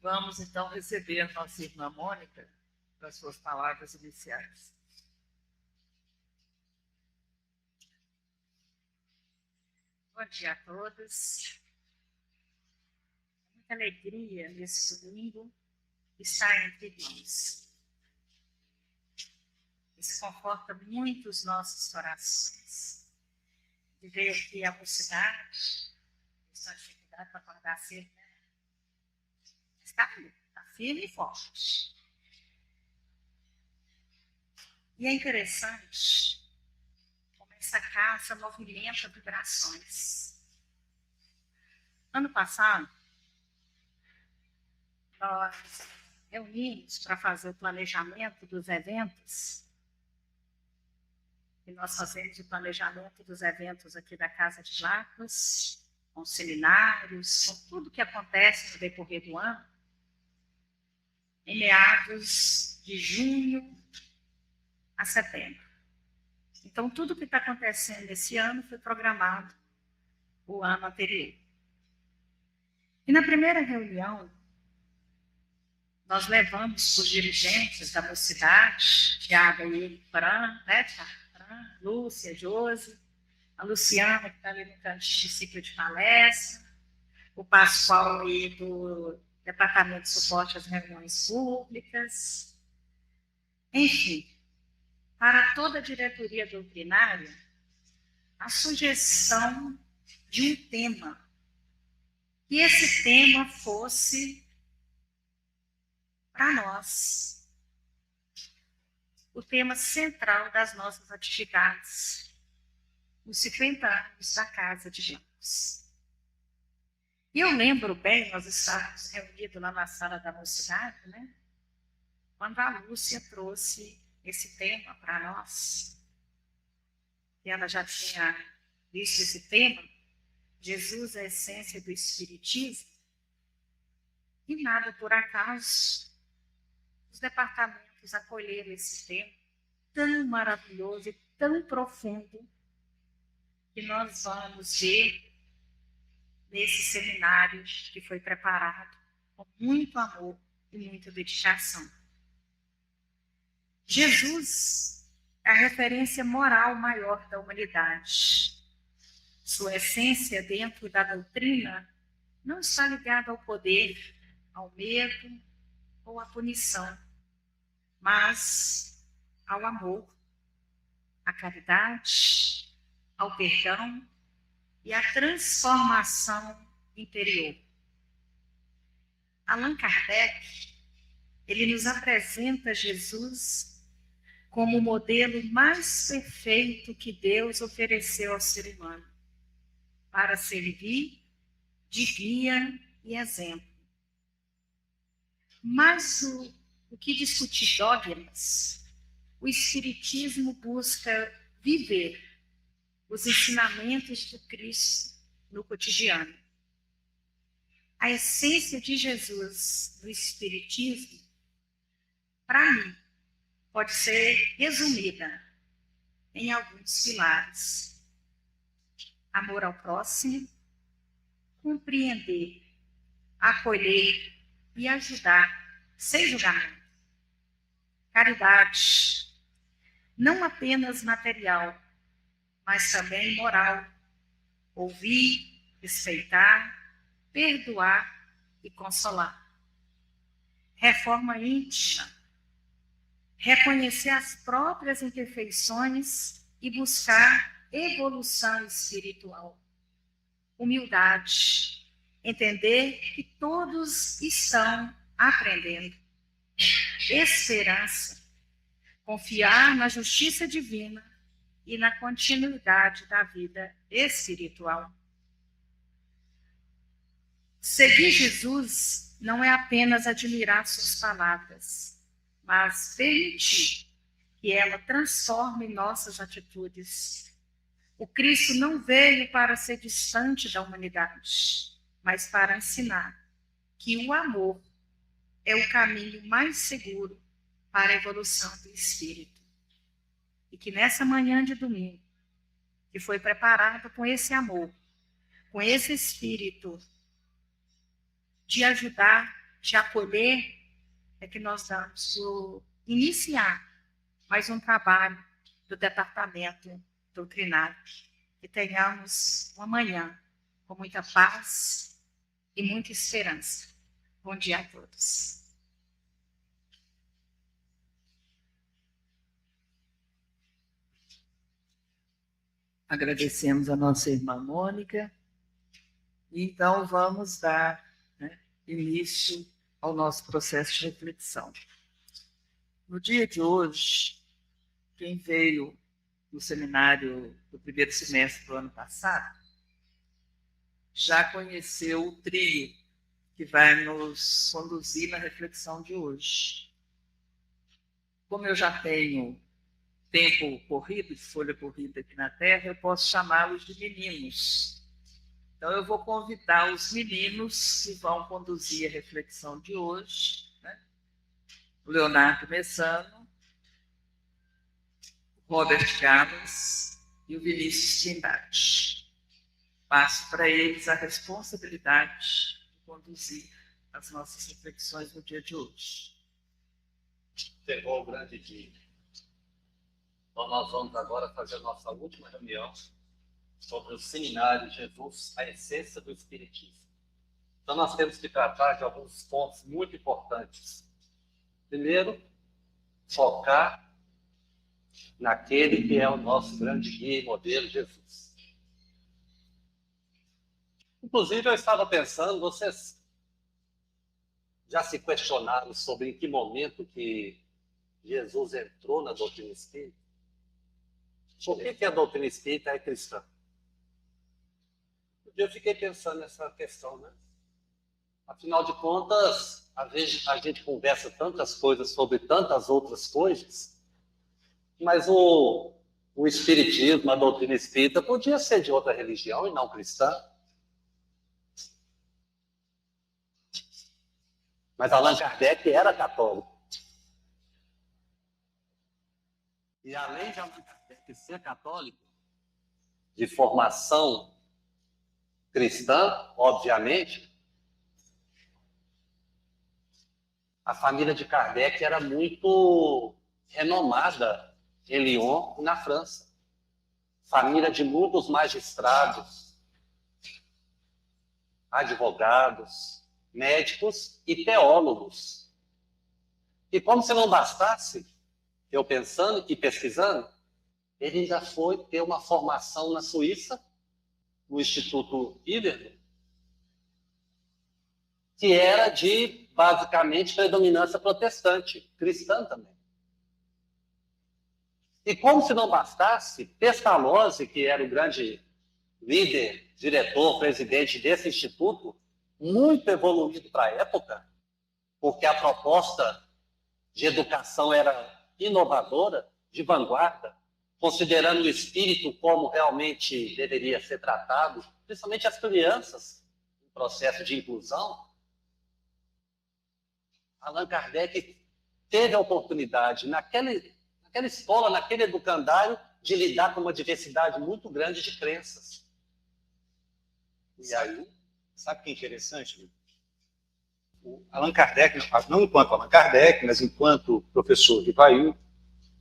Vamos, então, receber a nossa irmã Mônica para as suas palavras iniciais. Bom dia a todos. Muita alegria nesse domingo estar entre irmãos. Isso conforta muito os nossos corações. De ver aqui a mocidade, essa dificuldade para acordar cedo, né? Está firme e forte. E é interessante como essa casa movimenta vibrações. Ano passado, nós reunimos para fazer o planejamento dos eventos. E nós fazemos o planejamento dos eventos aqui da Casa de Lacos, com seminários, com tudo que acontece no decorrer do ano, em meados de junho a setembro. Então, tudo que está acontecendo esse ano foi programado o ano anterior. E na primeira reunião, nós levamos os dirigentes da mocidade, Tiago e Fran, né, Fran, Lúcia, Josi, a Luciana, que está ali no cantinho de ciclo de palestra, o Pascoal aí do Departamento de Suporte às Reuniões Públicas. Enfim, para toda a diretoria doutrinária, a sugestão de um tema, que esse tema fosse para nós o tema central das nossas atividades, os 50 anos da Casa de Jesus. E eu lembro bem, nós estávamos reunidos lá na sala da mocidade, né? Quando a Lúcia trouxe esse tema para nós. E ela já tinha visto esse tema, Jesus, a essência do Espiritismo. E nada por acaso, os departamentos acolheram esse tema tão maravilhoso e tão profundo que nós vamos ver nesse seminário que foi preparado com muito amor e muita dedicação. Jesus é a referência moral maior da humanidade. Sua essência dentro da doutrina não está ligada ao poder, ao medo ou à punição, mas ao amor, à caridade, ao perdão e à transformação interior. Allan Kardec, ele nos apresenta Jesus como o modelo mais perfeito que Deus ofereceu ao ser humano, para servir de guia e exemplo. Mas o que discutir dogmas, o Espiritismo busca viver os ensinamentos de Cristo no cotidiano. A essência de Jesus no Espiritismo, para mim, pode ser resumida em alguns pilares: amor ao próximo, compreender, acolher e ajudar sem julgamento. Caridade, não apenas material, mas também moral. Ouvir, respeitar, perdoar e consolar. Reforma íntima, reconhecer as próprias imperfeições e buscar evolução espiritual. Humildade, entender que todos estão aprendendo. Esperança, confiar na justiça divina e na continuidade da vida espiritual. Seguir Jesus não é apenas admirar suas palavras, mas permitir que ela transforme nossas atitudes. O Cristo não veio para ser distante da humanidade, mas para ensinar que o amor é o caminho mais seguro para a evolução do espírito. E que nessa manhã de domingo, que foi preparada com esse amor, com esse espírito de ajudar de acolher, é que nós vamos iniciar mais um trabalho do Departamento Doutrinário. Que tenhamos uma manhã com muita paz e muita esperança. Bom dia a todos. Agradecemos a nossa irmã Mônica. Então, vamos dar início ao nosso processo de reflexão. No dia de hoje, quem veio no seminário do primeiro semestre do ano passado já conheceu o trio que vai nos conduzir na reflexão de hoje. Como eu já tenho tempo corrido, folha corrida aqui na Terra, eu posso chamá-los de meninos. Então, eu vou convidar os meninos que vão conduzir a reflexão de hoje, o Leonardo Messano, o Robert Carlos e o Vinícius Timbati. Passo para eles a responsabilidade de conduzir as nossas reflexões no dia de hoje. Chegou o grande dia. Então, nós vamos agora fazer a nossa última reunião sobre o seminário Jesus, a essência do Espiritismo. Então, nós temos que tratar de alguns pontos muito importantes. Primeiro, focar naquele que é o nosso grande guia e modelo, Jesus. Inclusive, eu estava pensando, vocês já se questionaram sobre em que momento que Jesus entrou na doutrina espírita? Por que a doutrina espírita é cristã? Eu fiquei pensando nessa questão, né? Afinal de contas, às vezes a gente conversa tantas coisas sobre tantas outras coisas, mas o espiritismo, a doutrina espírita, podia ser de outra religião e não cristã. Mas Allan Kardec era católico. E além de Allan Kardec ser católico, de formação cristã, obviamente, a família de Kardec era muito renomada em Lyon e na França. Família de muitos magistrados, advogados, médicos e teólogos. E como se não bastasse, eu pensando e pesquisando, ele ainda foi ter uma formação na Suíça, no Instituto Iberdo, que era de, basicamente, predominância protestante, cristã também. E como se não bastasse, Pestalozzi, que era o grande líder, diretor, presidente desse instituto, muito evoluído para a época, porque a proposta de educação era inovadora, de vanguarda, considerando o espírito como realmente deveria ser tratado, principalmente as crianças, no processo de inclusão. Allan Kardec teve a oportunidade, naquela escola, naquele educandário, de lidar com uma diversidade muito grande de crenças. E aí, sabe o que é interessante? O Allan Kardec, não enquanto Allan Kardec, mas enquanto professor de Ivaí,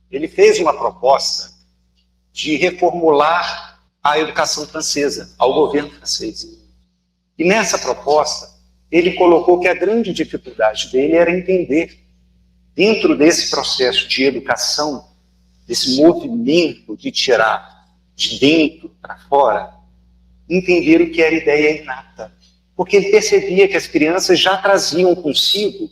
ele fez uma proposta de reformular a educação francesa, ao governo francês. E nessa proposta, ele colocou que a grande dificuldade dele era entender, dentro desse processo de educação, desse movimento de tirar de dentro para fora, entender o que era ideia inata. Porque ele percebia que as crianças já traziam consigo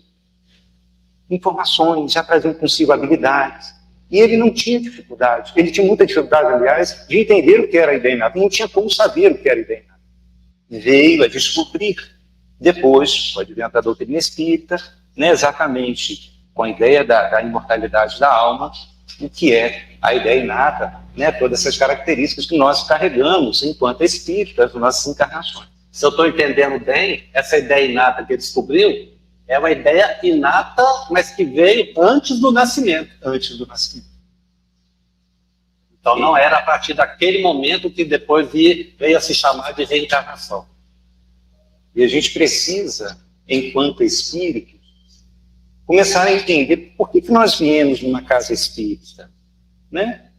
informações, já traziam consigo habilidades. E ele não tinha dificuldade, ele tinha muita dificuldade, aliás, de entender o que era a ideia inata. Não tinha como saber o que era a ideia inata. Veio a descobrir, depois, com o advento da doutrina espírita, né, exatamente com a ideia da imortalidade da alma, o que é a ideia inata, né, todas essas características que nós carregamos enquanto espíritas das nossas encarnações. Se eu estou entendendo bem, essa ideia inata que ele descobriu é uma ideia inata, mas que veio antes do nascimento. Antes do nascimento. Então não era a partir daquele momento que depois veio a se chamar de reencarnação. E a gente precisa enquanto espíritos, começarem a entender por que nós viemos numa casa espírita, né?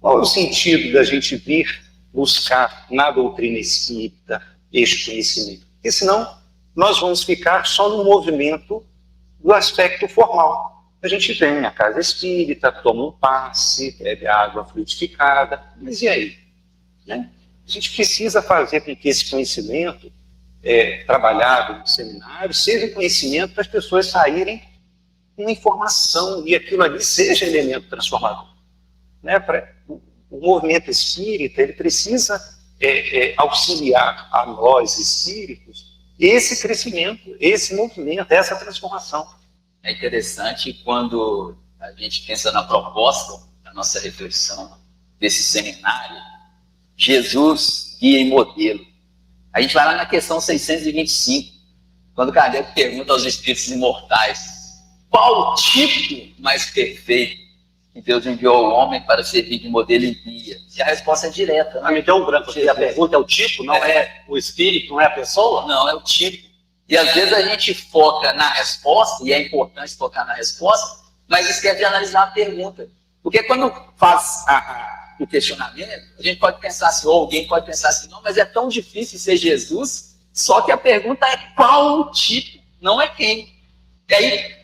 Qual é o sentido da gente vir buscar na doutrina espírita este conhecimento? Porque senão nós vamos ficar só no movimento do aspecto formal. A gente vem à casa espírita, toma um passe, bebe água fluidificada, mas e aí? Né? A gente precisa fazer com que esse conhecimento trabalhado no seminário seja conhecimento para as pessoas saírem com informação e aquilo ali seja elemento transformador. Né? O movimento espírita ele precisa auxiliar a nós espíritos esse crescimento, esse movimento, essa transformação. É interessante quando a gente pensa na proposta da nossa reflexão desse seminário, Jesus, guia e modelo. A gente vai lá na questão 625, quando Kardec pergunta aos espíritos imortais qual o tipo mais perfeito que Deus enviou ao homem para servir de modelo e guia. E a resposta é direta. Me deu um branco aqui. A pergunta é o tipo, não é o espírito, não é a pessoa? Não, é o tipo. E às vezes a gente foca na resposta, e é importante focar na resposta, mas esquece de analisar a pergunta. Porque quando faz o questionamento, a gente pode pensar assim, ou alguém pode pensar assim, não, mas é tão difícil ser Jesus, só que a pergunta é qual o tipo, não é quem. E aí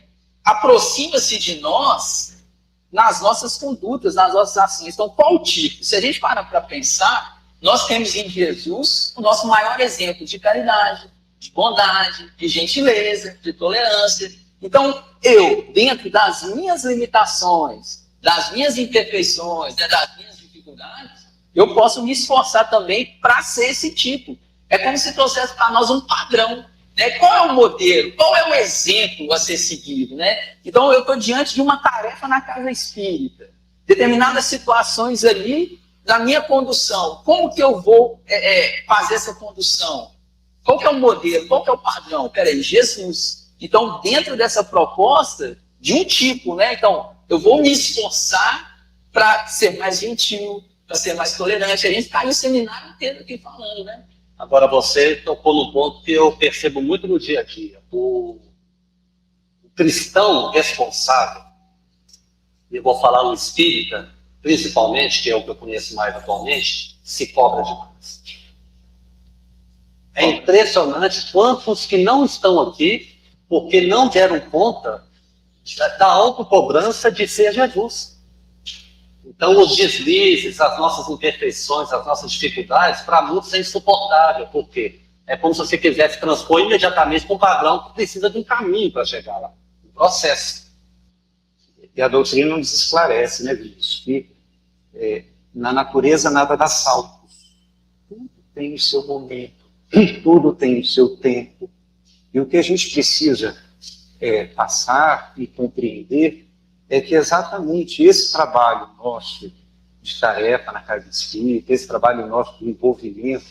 aproxima-se de nós nas nossas condutas, nas nossas ações. Então, qual o tipo? Se a gente parar para pensar, nós temos em Jesus o nosso maior exemplo de caridade, de bondade, de gentileza, de tolerância. Então, eu, dentro das minhas limitações, das minhas imperfeições, das minhas dificuldades, eu posso me esforçar também para ser esse tipo. É como se trouxesse para nós um padrão. Né? Qual é o modelo? Qual é o exemplo a ser seguido? Né? Então, eu estou diante de uma tarefa na casa espírita. Determinadas situações ali, na minha condução. Como que eu vou fazer essa condução? Qual que é o modelo? Qual que é o padrão? Peraí, Jesus. Então, dentro dessa proposta, de um tipo, né? Então, eu vou me esforçar para ser mais gentil, para ser mais tolerante. A gente está no seminário inteiro aqui falando, né? Agora, você tocou num ponto que eu percebo muito no dia a dia. O cristão responsável, e eu vou falar no espírita, principalmente, que é o que eu conheço mais atualmente, se cobra demais. É impressionante quantos que não estão aqui porque não deram conta da autocobrança de ser Jesus. Então, os deslizes, as nossas imperfeições, as nossas dificuldades, para muitos é insuportável. Por quê? É como se você quisesse transpor imediatamente para um padrão que precisa de um caminho para chegar lá. Um processo. E a doutrina nos esclarece, né, Vinícius? Que na natureza nada dá saltos. Tudo tem o seu momento. Tudo tem o seu tempo. E o que a gente precisa passar e compreender é que exatamente esse trabalho nosso de tarefa na casa espírita, esse trabalho nosso de envolvimento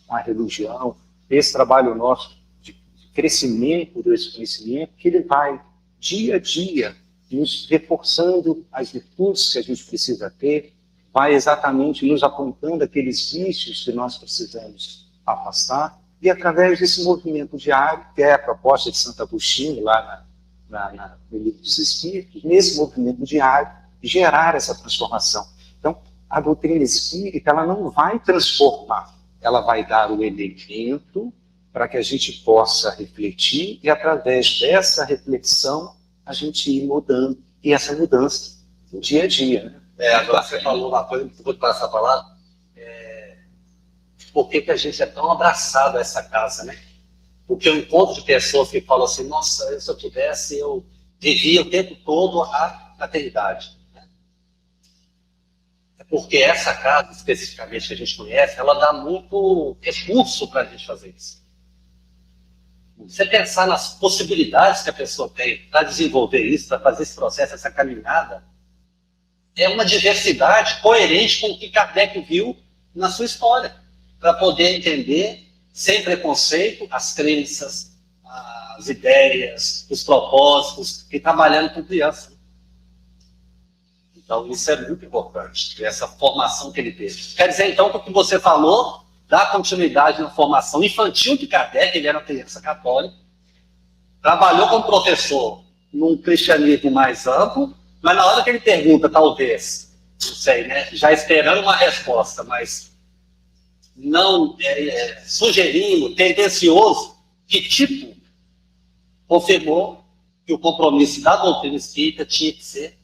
com a religião, esse trabalho nosso de crescimento desse conhecimento, que ele vai, dia a dia, nos reforçando as virtudes que a gente precisa ter, vai exatamente nos apontando aqueles vícios que nós precisamos afastar, e através desse movimento diário, que é a proposta de Santo Agostinho, lá no Livro dos Espíritos, nesse movimento diário, gerar essa transformação. Então, a doutrina espírita, ela não vai transformar, ela vai dar o elemento para que a gente possa refletir, e através dessa reflexão, a gente ir mudando, e essa mudança no dia a dia. Né? Agora você falou uma coisa, vou te passar a palavra, por que a gente é tão abraçado a essa casa, né? Porque eu encontro de pessoas que falam assim, nossa, se eu tivesse, eu vivia o tempo todo a fraternidade. Né? É porque essa casa, especificamente, que a gente conhece, ela dá muito recurso para a gente fazer isso. Você pensar nas possibilidades que a pessoa tem para desenvolver isso, para fazer esse processo, essa caminhada, é uma diversidade coerente com o que Kardec viu na sua história, para poder entender, sem preconceito, as crenças, as ideias, os propósitos, e trabalhando com criança. Então, isso é muito importante, essa formação que ele teve. Quer dizer, então, que o que você falou, dá continuidade na formação infantil de Kardec, ele era uma criança católica, trabalhou como professor num cristianismo mais amplo, mas na hora que ele pergunta, talvez, não sei, né, já esperando uma resposta, mas não sugerindo, tendencioso, que tipo, confirmou que o compromisso da doutrina espírita tinha que ser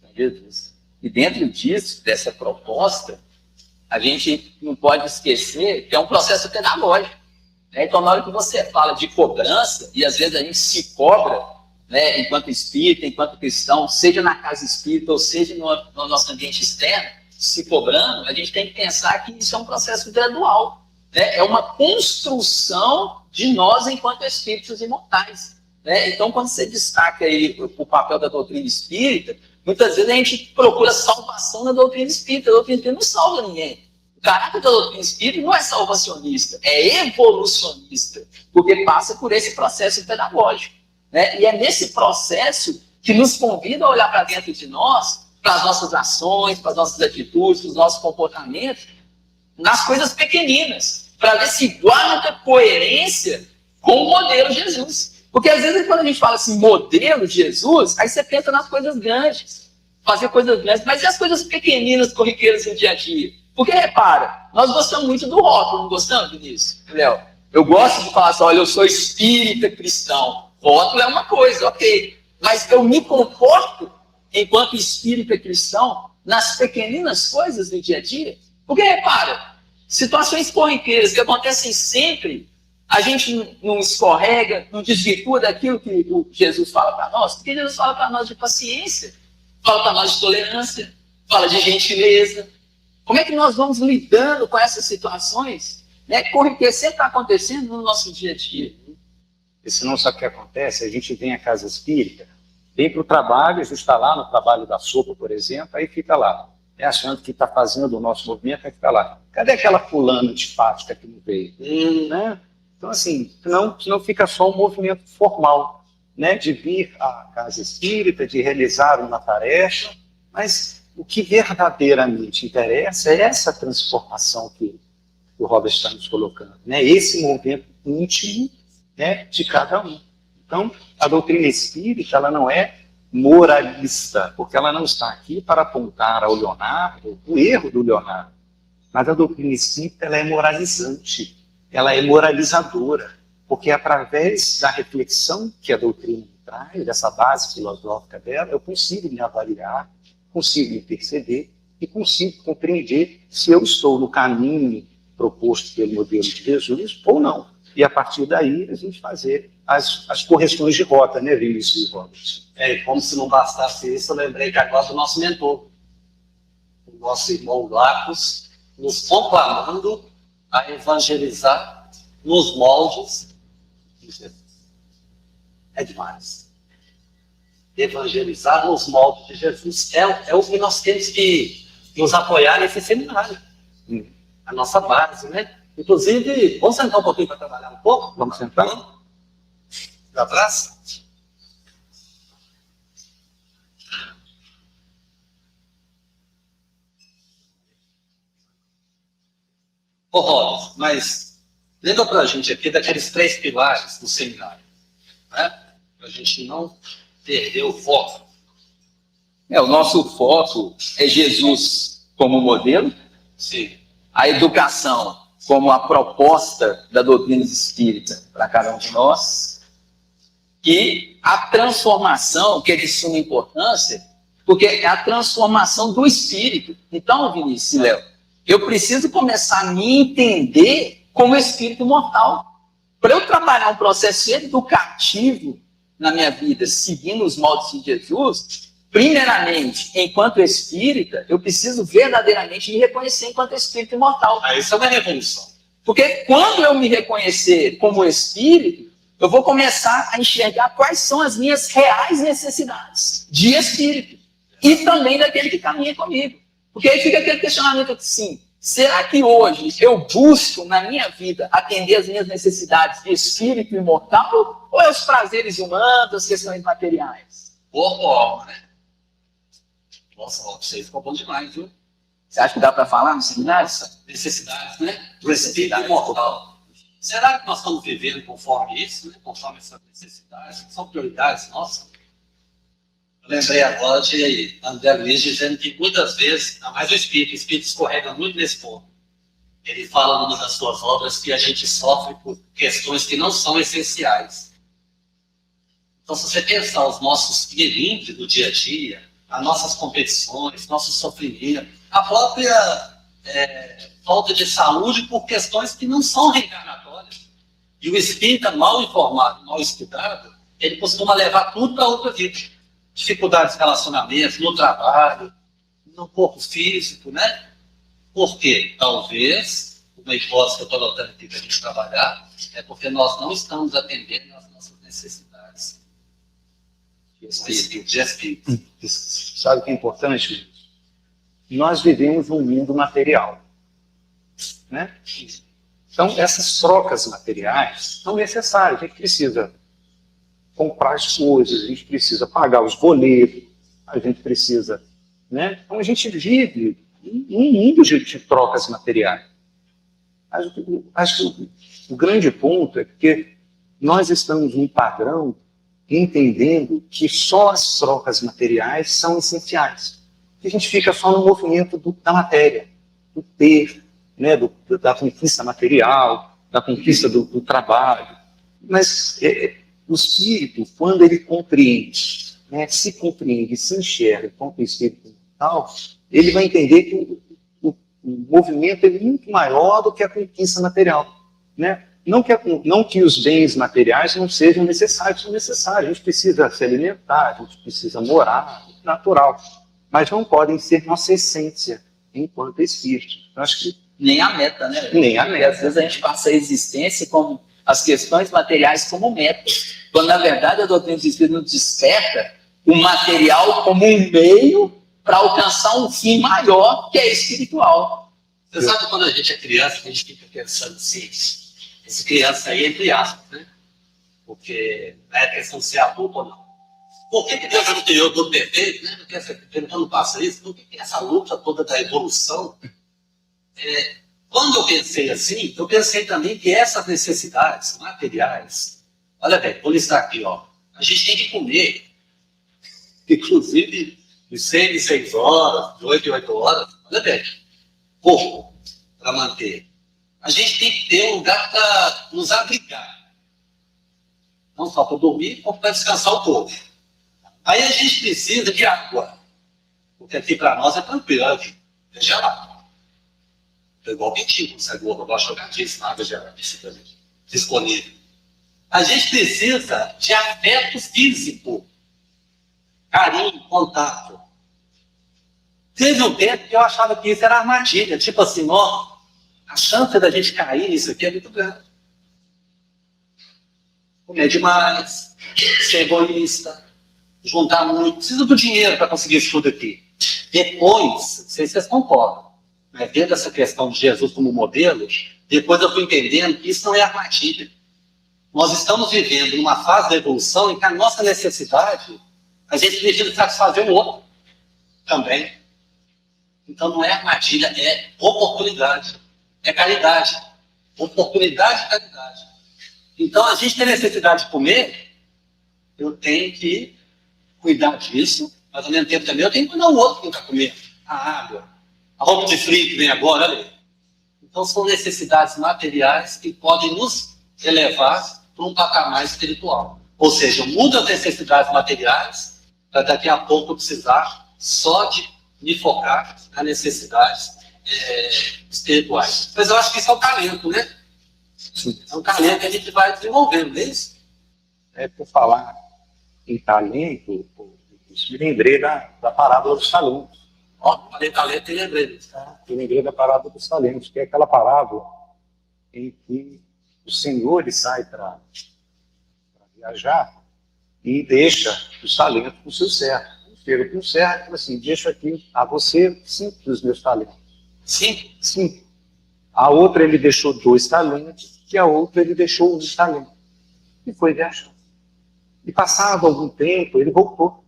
com Jesus. E dentro disso, dessa proposta, a gente não pode esquecer que é um processo pedagógico. Né? Então, na hora que você fala de cobrança, e às vezes a gente se cobra, né, enquanto espírita, enquanto cristão, seja na casa espírita ou seja no nosso ambiente externo, se cobrando, a gente tem que pensar que isso é um processo gradual. Né? É uma construção de nós enquanto espíritos imortais. Né? Então, quando você destaca aí o papel da doutrina espírita, muitas vezes a gente procura salvação na doutrina espírita. A doutrina espírita não salva ninguém. O caráter da doutrina espírita não é salvacionista, é evolucionista, porque passa por esse processo pedagógico. Né? E é nesse processo que nos convida a olhar para dentro de nós, para as nossas ações, para as nossas atitudes, para os nossos comportamentos, nas coisas pequeninas, para ver se guarda coerência com o modelo Jesus. Porque às vezes quando a gente fala assim, modelo Jesus, aí você pensa nas coisas grandes, fazer coisas grandes, mas e as coisas pequeninas, corriqueiras do dia a dia? Porque repara, nós gostamos muito do rótulo, não gostamos, Vinícius? Léo, eu gosto de falar assim, olha, eu sou espírita cristão. Rótulo é uma coisa, ok. Mas eu me comporto, enquanto espírita cristão, nas pequeninas coisas do dia a dia. Porque, repara, situações corriqueiras que acontecem sempre, a gente não escorrega, não desvirtua daquilo que o Jesus fala para nós. Porque Jesus fala para nós de paciência, fala para nós de tolerância, fala de gentileza. Como é que nós vamos lidando com essas situações? Né? Corriqueiras sempre está acontecendo no nosso dia a dia. E se não sabe o que acontece, a gente vem à casa espírita, vem para o trabalho, a gente está lá no trabalho da sopa, por exemplo, aí fica lá, achando que está fazendo o nosso movimento, aí fica lá. Cadê aquela fulana antipática que não veio? Né? Então, assim, não fica só um movimento formal, né, de vir à casa espírita, de realizar uma tarefa, mas o que verdadeiramente interessa é essa transformação que o Robert está nos colocando, né? Esse movimento íntimo, né, de cada um. Então, a doutrina espírita ela não é moralista, porque ela não está aqui para apontar ao Leonardo o erro do Leonardo. Mas a doutrina espírita ela é moralizante, ela é moralizadora, porque através da reflexão que a doutrina traz, dessa base filosófica dela, eu consigo me avaliar, consigo me perceber e consigo compreender se eu estou no caminho proposto pelo modelo de Jesus ou não. E a partir daí a gente fazer as correções de rota, né, Vinícius e Robert? Como se não bastasse isso, eu lembrei que agora do nosso mentor, o nosso irmão Lacos, nos conclamando a evangelizar nos moldes de Jesus. É demais. Evangelizar nos moldes de Jesus é o que nós temos que nos apoiar nesse seminário. A nossa base, né? Inclusive, vamos sentar um pouquinho para trabalhar um pouco? Vamos sentar? Abraço. Ô, Robert, mas lembra para a gente aqui daqueles 3 pilares do seminário, né? Para a gente não perder o foco. O nosso foco é Jesus como modelo, Sim. a educação como a proposta da doutrina espírita para cada um de nós, e a transformação, que é de suma importância, porque é a transformação do espírito. Então, Vinícius e Léo, eu preciso começar a me entender como espírito mortal. Para eu trabalhar um processo educativo na minha vida, seguindo os moldes de Jesus, primeiramente, enquanto espírita, eu preciso verdadeiramente me reconhecer enquanto espírito imortal. Isso é uma revolução. Porque quando eu me reconhecer como espírito, eu vou começar a enxergar quais são as minhas reais necessidades de espírito e também daquele que caminha comigo. Porque aí fica aquele questionamento assim, será que hoje eu busco na minha vida atender as minhas necessidades de espírito imortal ou é os prazeres humanos, as questões materiais? Corpo ou alma, né? Nossa, você ficou bom demais, viu? Você acha que dá para falar no seminário? Necessidades, né? Do espírito imortal. Será que nós estamos vivendo conforme isso, né? Conforme essas necessidades? São prioridades nossas? Eu lembrei agora de André Luiz dizendo que muitas vezes, ainda mais o Espírito escorrega muito nesse ponto. Ele fala numa das suas obras que a gente sofre por questões que não são essenciais. Então, se você pensar os nossos milímetros do dia a dia, as nossas competições, nosso sofrimento, a própria falta de saúde por questões que não são reencarnatórias. E o espírita mal informado, mal estudado, ele costuma levar tudo para outra vida. Dificuldades de relacionamento, no trabalho, no corpo físico, né? Por quê? Talvez, uma hipótese que eu estou notando aqui para a gente trabalhar, é porque nós não estamos atendendo às nossas necessidades de espírito. Sabe o que é importante? Nós vivemos num mundo material, né? Então, essas trocas materiais são necessárias. A gente precisa comprar as coisas, a gente precisa pagar os boletos, a gente precisa, né? Então, a gente vive um mundo de trocas materiais. Acho que o grande ponto é que nós estamos num padrão entendendo que só as trocas materiais são essenciais. A gente fica só no movimento da matéria, do ter, né, da conquista material, da conquista do trabalho. Mas o espírito, quando ele compreende, né, se compreende, se enxerga enquanto espírito mental, ele vai entender que o movimento é muito maior do que a conquista material, né? Não que os bens materiais não sejam necessários, são necessários. A gente precisa se alimentar, a gente precisa morar, natural. Mas não podem ser nossa essência enquanto espírito. Eu acho que Nem a meta, né? nem a Porque meta. às vezes a gente passa a existência como as questões materiais como meta. Quando, na verdade, a doutrina do Espírito nos desperta o material como um meio para alcançar um fim maior, que é espiritual. Você sabe quando a gente é criança, a gente fica pensando assim, esse criança aí, entre aspas, né? Porque não é questão de ser adulto ou não. Por que Deus não criou todo perfeito, né? Porque quando passa isso, por que essa luta toda da evolução? Quando eu pensei assim, eu pensei também que essas necessidades materiais, olha bem, vou listar aqui, ó. A gente tem que comer, inclusive de 6 em 6 horas, de 8 em 8 horas, olha bem, pouco para manter. A gente tem que ter um lugar para nos abrigar. Não só para dormir, como para descansar o corpo. Aí a gente precisa de água. Porque aqui para nós é tranquilo, é gelado. É igual quentinho, sai do ovo, gosto de jogar disso, água gelada, disponível. A gente precisa de afeto físico. Carinho, contato. Teve um tempo que eu achava que isso era armadilha. Tipo assim, ó, a chance da gente cair nisso aqui é muito grande. Comer demais, ser egoísta, juntar muito. Precisa do dinheiro para conseguir isso tudo aqui. Depois, não sei se vocês concordam, mas dentro dessa questão de Jesus como modelo, depois eu fui entendendo que isso não é armadilha. Nós estamos vivendo numa fase da evolução em que a nossa necessidade, a gente precisa satisfazer o outro também. Então não é armadilha, é oportunidade. É caridade. Oportunidade e caridade. Então a gente tem necessidade de comer, eu tenho que cuidar disso, mas ao mesmo tempo também eu tenho que cuidar do outro que não está comendo. A água, a roupa de frio que vem agora, olha aí. Então são necessidades materiais que podem nos elevar para um patamar espiritual. Ou seja, muda as necessidades materiais para daqui a pouco eu precisar só de me focar nas necessidades espirituais. Mas eu acho que isso é um talento, né? É um talento que a gente vai desenvolvendo, não é isso? Por falar em talento, me lembrei da parábola dos talentos. Ó, falei talento e lembrei disso. Eu lembrei da parábola dos talentos, que é aquela parábola em que o Senhor ele sai para viajar e deixa os talentos para o seu servo. Chega para um servo e fala assim, deixo aqui a você 5 dos meus talentos. 5. A outra ele deixou 2 talentos e a outra ele deixou 1 talento. E foi viajar. E passado algum tempo ele voltou.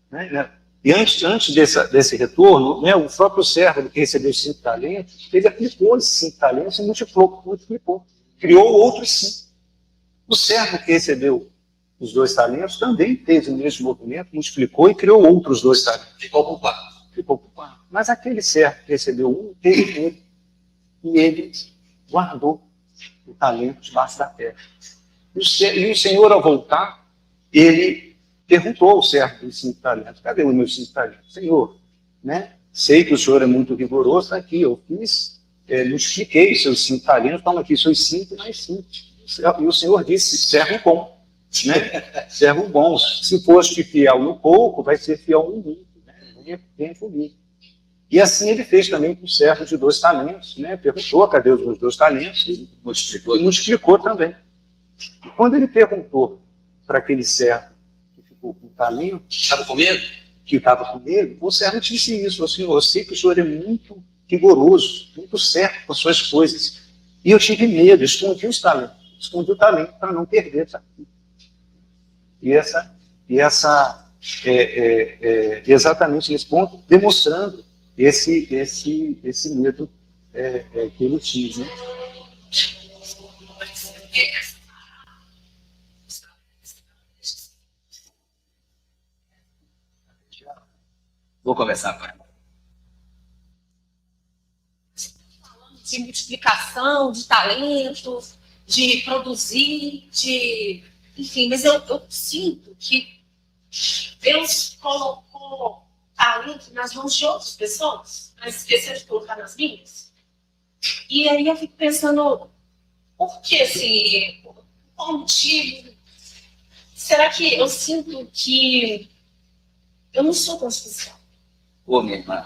Né? E antes desse retorno, né, o próprio servo que recebeu 5 talentos, ele aplicou esses 5 talentos e multiplicou. criou outros 5. O servo que recebeu os 2 talentos também fez o mesmo movimento, multiplicou e criou outros 2 talentos. Ficou com 4. Ficou com 4. Mas aquele servo que recebeu 1, teve medo. E ele guardou o talento debaixo da terra. E o Senhor, ao voltar, ele perguntou ao servo dos 5 talentos: cadê os meus 5 talentos? Senhor, né? Sei que o Senhor é muito rigoroso, está aqui, eu fiz, multipliquei os seus 5 talentos, estão aqui seus 5 mais 5. E o Senhor disse: servo bom, né? Servo bom, se foste fiel no pouco, vai ser fiel no muito, né? Vem comigo. E assim ele fez também com o servo de 2 talentos, né? Perguntou: cadê os meus 2 talentos? E multiplicou também. E quando ele perguntou para aquele servo que ficou com o talento, Estava com medo? que estava com medo, o servo disse isso: assim, eu sei que o senhor é muito rigoroso, muito certo com as suas coisas. E eu tive medo, escondi os talentos, escondi o talento para não perder. Sabe? E exatamente nesse ponto, demonstrando esse medo que ele tinha. Né? Vou começar, pai. De multiplicação, de talentos, de produzir, enfim, mas eu sinto que Deus colocou talento nas mãos de outras pessoas, mas esqueceu de colocar nas minhas. E aí eu fico pensando, por que assim, qual o motivo? Será que eu sinto que eu não sou tão especial? Ô, minha irmã,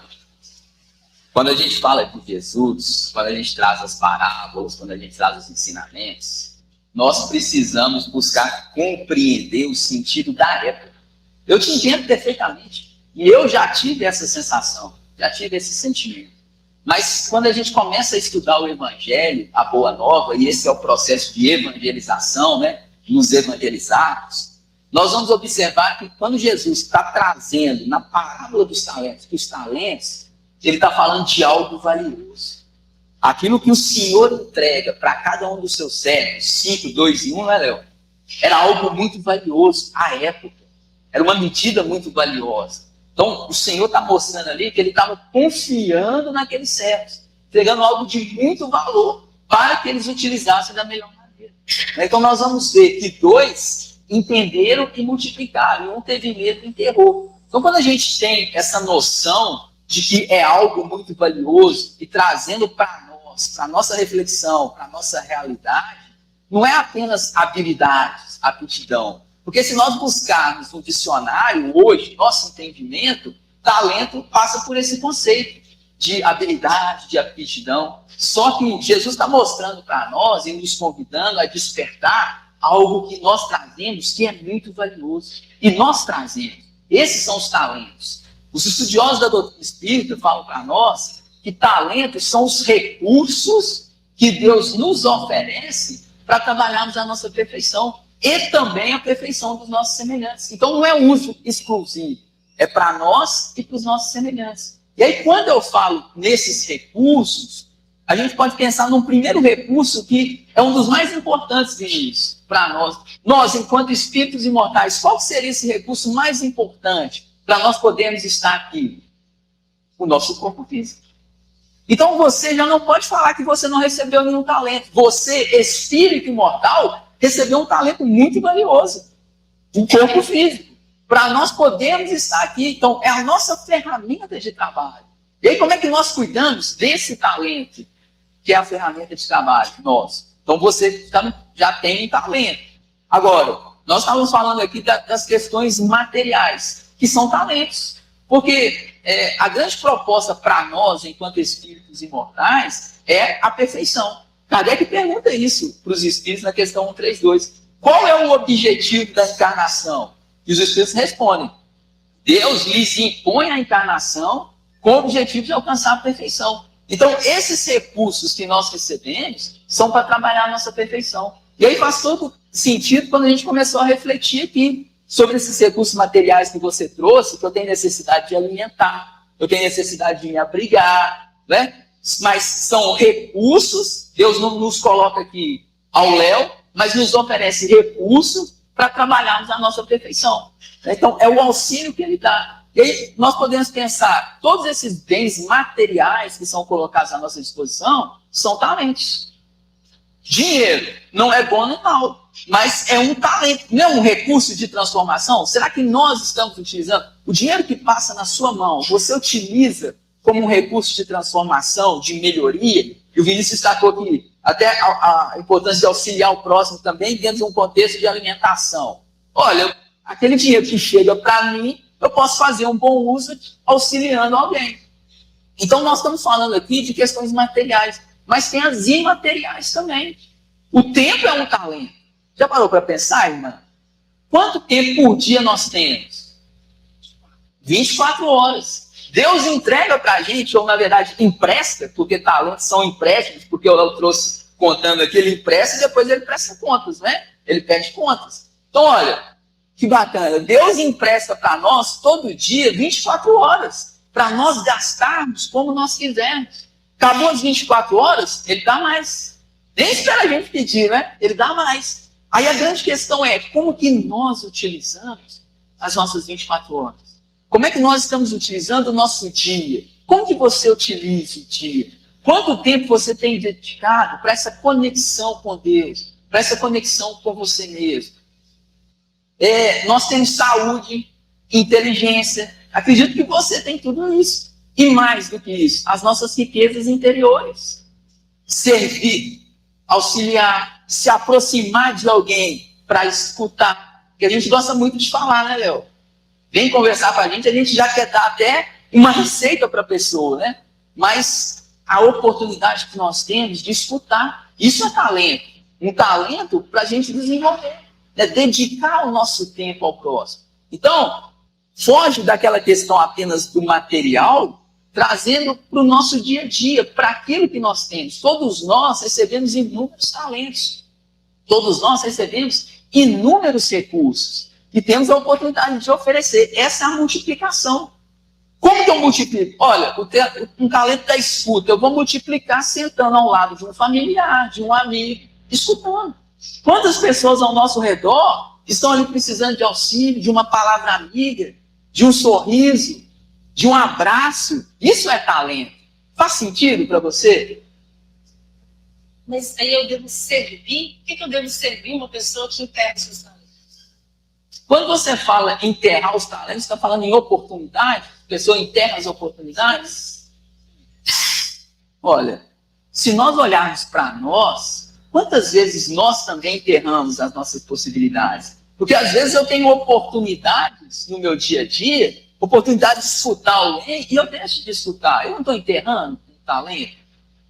quando a gente fala de Jesus, quando a gente traz as parábolas, quando a gente traz os ensinamentos, nós precisamos buscar compreender o sentido da época. Eu te entendo perfeitamente. E eu já tive essa sensação, já tive esse sentimento. Mas quando a gente começa a estudar o Evangelho, a Boa Nova, e esse é o processo de evangelização, né, nos evangelizarmos, nós vamos observar que quando Jesus está trazendo na parábola dos talentos, que os talentos, ele está falando de algo valioso. Aquilo que o Senhor entrega para cada um dos seus servos, 5, 2 e 1, né, Léo? Era algo muito valioso à época. Era uma medida muito valiosa. Então, o Senhor está mostrando ali que ele estava confiando naqueles servos, entregando algo de muito valor para que eles utilizassem da melhor maneira. Então, nós vamos ver que 2 entenderam e multiplicaram, e 1 teve medo e enterrou. Então, quando a gente tem essa noção de que é algo muito valioso e trazendo para nós, para a nossa reflexão, para a nossa realidade, não é apenas habilidades, aptidão. Porque se nós buscarmos no dicionário hoje, nosso entendimento, talento passa por esse conceito de habilidade, de aptidão. Só que Jesus está mostrando para nós e nos convidando a despertar algo que nós trazemos que é muito valioso. E nós trazemos. Esses são os talentos. Os estudiosos da doutrina espírita falam para nós que talentos são os recursos que Deus nos oferece para trabalharmos a nossa perfeição e também a perfeição dos nossos semelhantes. Então não é um uso exclusivo, é para nós e para os nossos semelhantes. E aí quando eu falo nesses recursos, a gente pode pensar num primeiro recurso que é um dos mais importantes disso para nós. Nós, enquanto espíritos imortais, qual seria esse recurso mais importante para nós podermos estar aqui? O nosso corpo físico. Então você já não pode falar que você não recebeu nenhum talento. Você, espírito imortal, recebeu um talento muito valioso. Um corpo físico. Para nós podermos estar aqui. Então, é a nossa ferramenta de trabalho. E aí, como é que nós cuidamos desse talento, que é a ferramenta de trabalho? Nós. Então, você já tem um talento. Agora, nós estávamos falando aqui das questões materiais, que são talentos. Porque a grande proposta para nós, enquanto espíritos imortais, é a perfeição. Kardec pergunta isso para os espíritos na questão 132. Qual é o objetivo da encarnação? E os espíritos respondem: Deus lhes impõe a encarnação com o objetivo de alcançar a perfeição. Então, esses recursos que nós recebemos são para trabalhar a nossa perfeição. E aí faz todo sentido quando a gente começou a refletir aqui sobre esses recursos materiais que você trouxe, que eu tenho necessidade de alimentar, eu tenho necessidade de me abrigar, né? Mas são recursos, Deus não nos coloca aqui ao Léo, mas nos oferece recursos para trabalharmos a nossa perfeição. Então, é o auxílio que ele dá. E aí, nós podemos pensar, todos esses bens materiais que são colocados à nossa disposição são talentos. Dinheiro não é bom nem mal, mas é um talento, não é um recurso de transformação? Será que nós estamos utilizando? O dinheiro que passa na sua mão, você utiliza como um recurso de transformação, de melhoria? E o Vinícius destacou aqui até a importância de auxiliar o próximo também dentro de um contexto de alimentação. Olha, aquele dinheiro que chega para mim, eu posso fazer um bom uso auxiliando alguém. Então, nós estamos falando aqui de questões materiais, mas tem as imateriais também. O tempo é um talento. Já parou para pensar, irmã? Quanto tempo por dia nós temos? 24 horas. Deus entrega para a gente, ou na verdade empresta, porque talentos são empréstimos, porque eu trouxe contando aqui, ele empresta e depois ele presta contas, né? Ele pede contas. Então, olha, que bacana. Deus empresta para nós todo dia 24 horas, para nós gastarmos como nós quisermos. Acabou as 24 horas, ele dá mais. Nem espera a gente pedir, né? Ele dá mais. Aí a grande questão é, como que nós utilizamos as nossas 24 horas? Como é que nós estamos utilizando o nosso dia? Como que você utiliza o dia? Quanto tempo você tem dedicado para essa conexão com Deus? Para essa conexão com você mesmo? Nós temos saúde, inteligência. Acredito que você tem tudo isso. E mais do que isso, as nossas riquezas interiores. Servir, auxiliar, se aproximar de alguém para escutar. Porque a gente gosta muito de falar, né, Léo? Vem conversar com a gente já quer dar até uma receita para a pessoa, né? Mas a oportunidade que nós temos de escutar, isso é talento. Um talento para a gente desenvolver, né? Dedicar o nosso tempo ao próximo. Então, foge daquela questão apenas do material, trazendo para o nosso dia a dia, para aquilo que nós temos. Todos nós recebemos inúmeros talentos. Todos nós recebemos inúmeros recursos. E temos a oportunidade de oferecer. Essa é a multiplicação. Como que eu multiplico? Olha, um talento da escuta, eu vou multiplicar sentando ao lado de um familiar, de um amigo, escutando. Quantas pessoas ao nosso redor estão ali precisando de auxílio, de uma palavra amiga, de um sorriso, de um abraço? Isso é talento. Faz sentido para você? Mas aí eu devo servir? Por que eu devo servir uma pessoa que enterra seus talentos? Quando você fala em enterrar os talentos, você está falando em oportunidade? A pessoa enterra as oportunidades? Olha, se nós olharmos para nós, quantas vezes nós também enterramos as nossas possibilidades? Porque às vezes eu tenho oportunidades no meu dia a dia, oportunidade de escutar alguém, e eu deixo de escutar. Eu não estou enterrando um talento,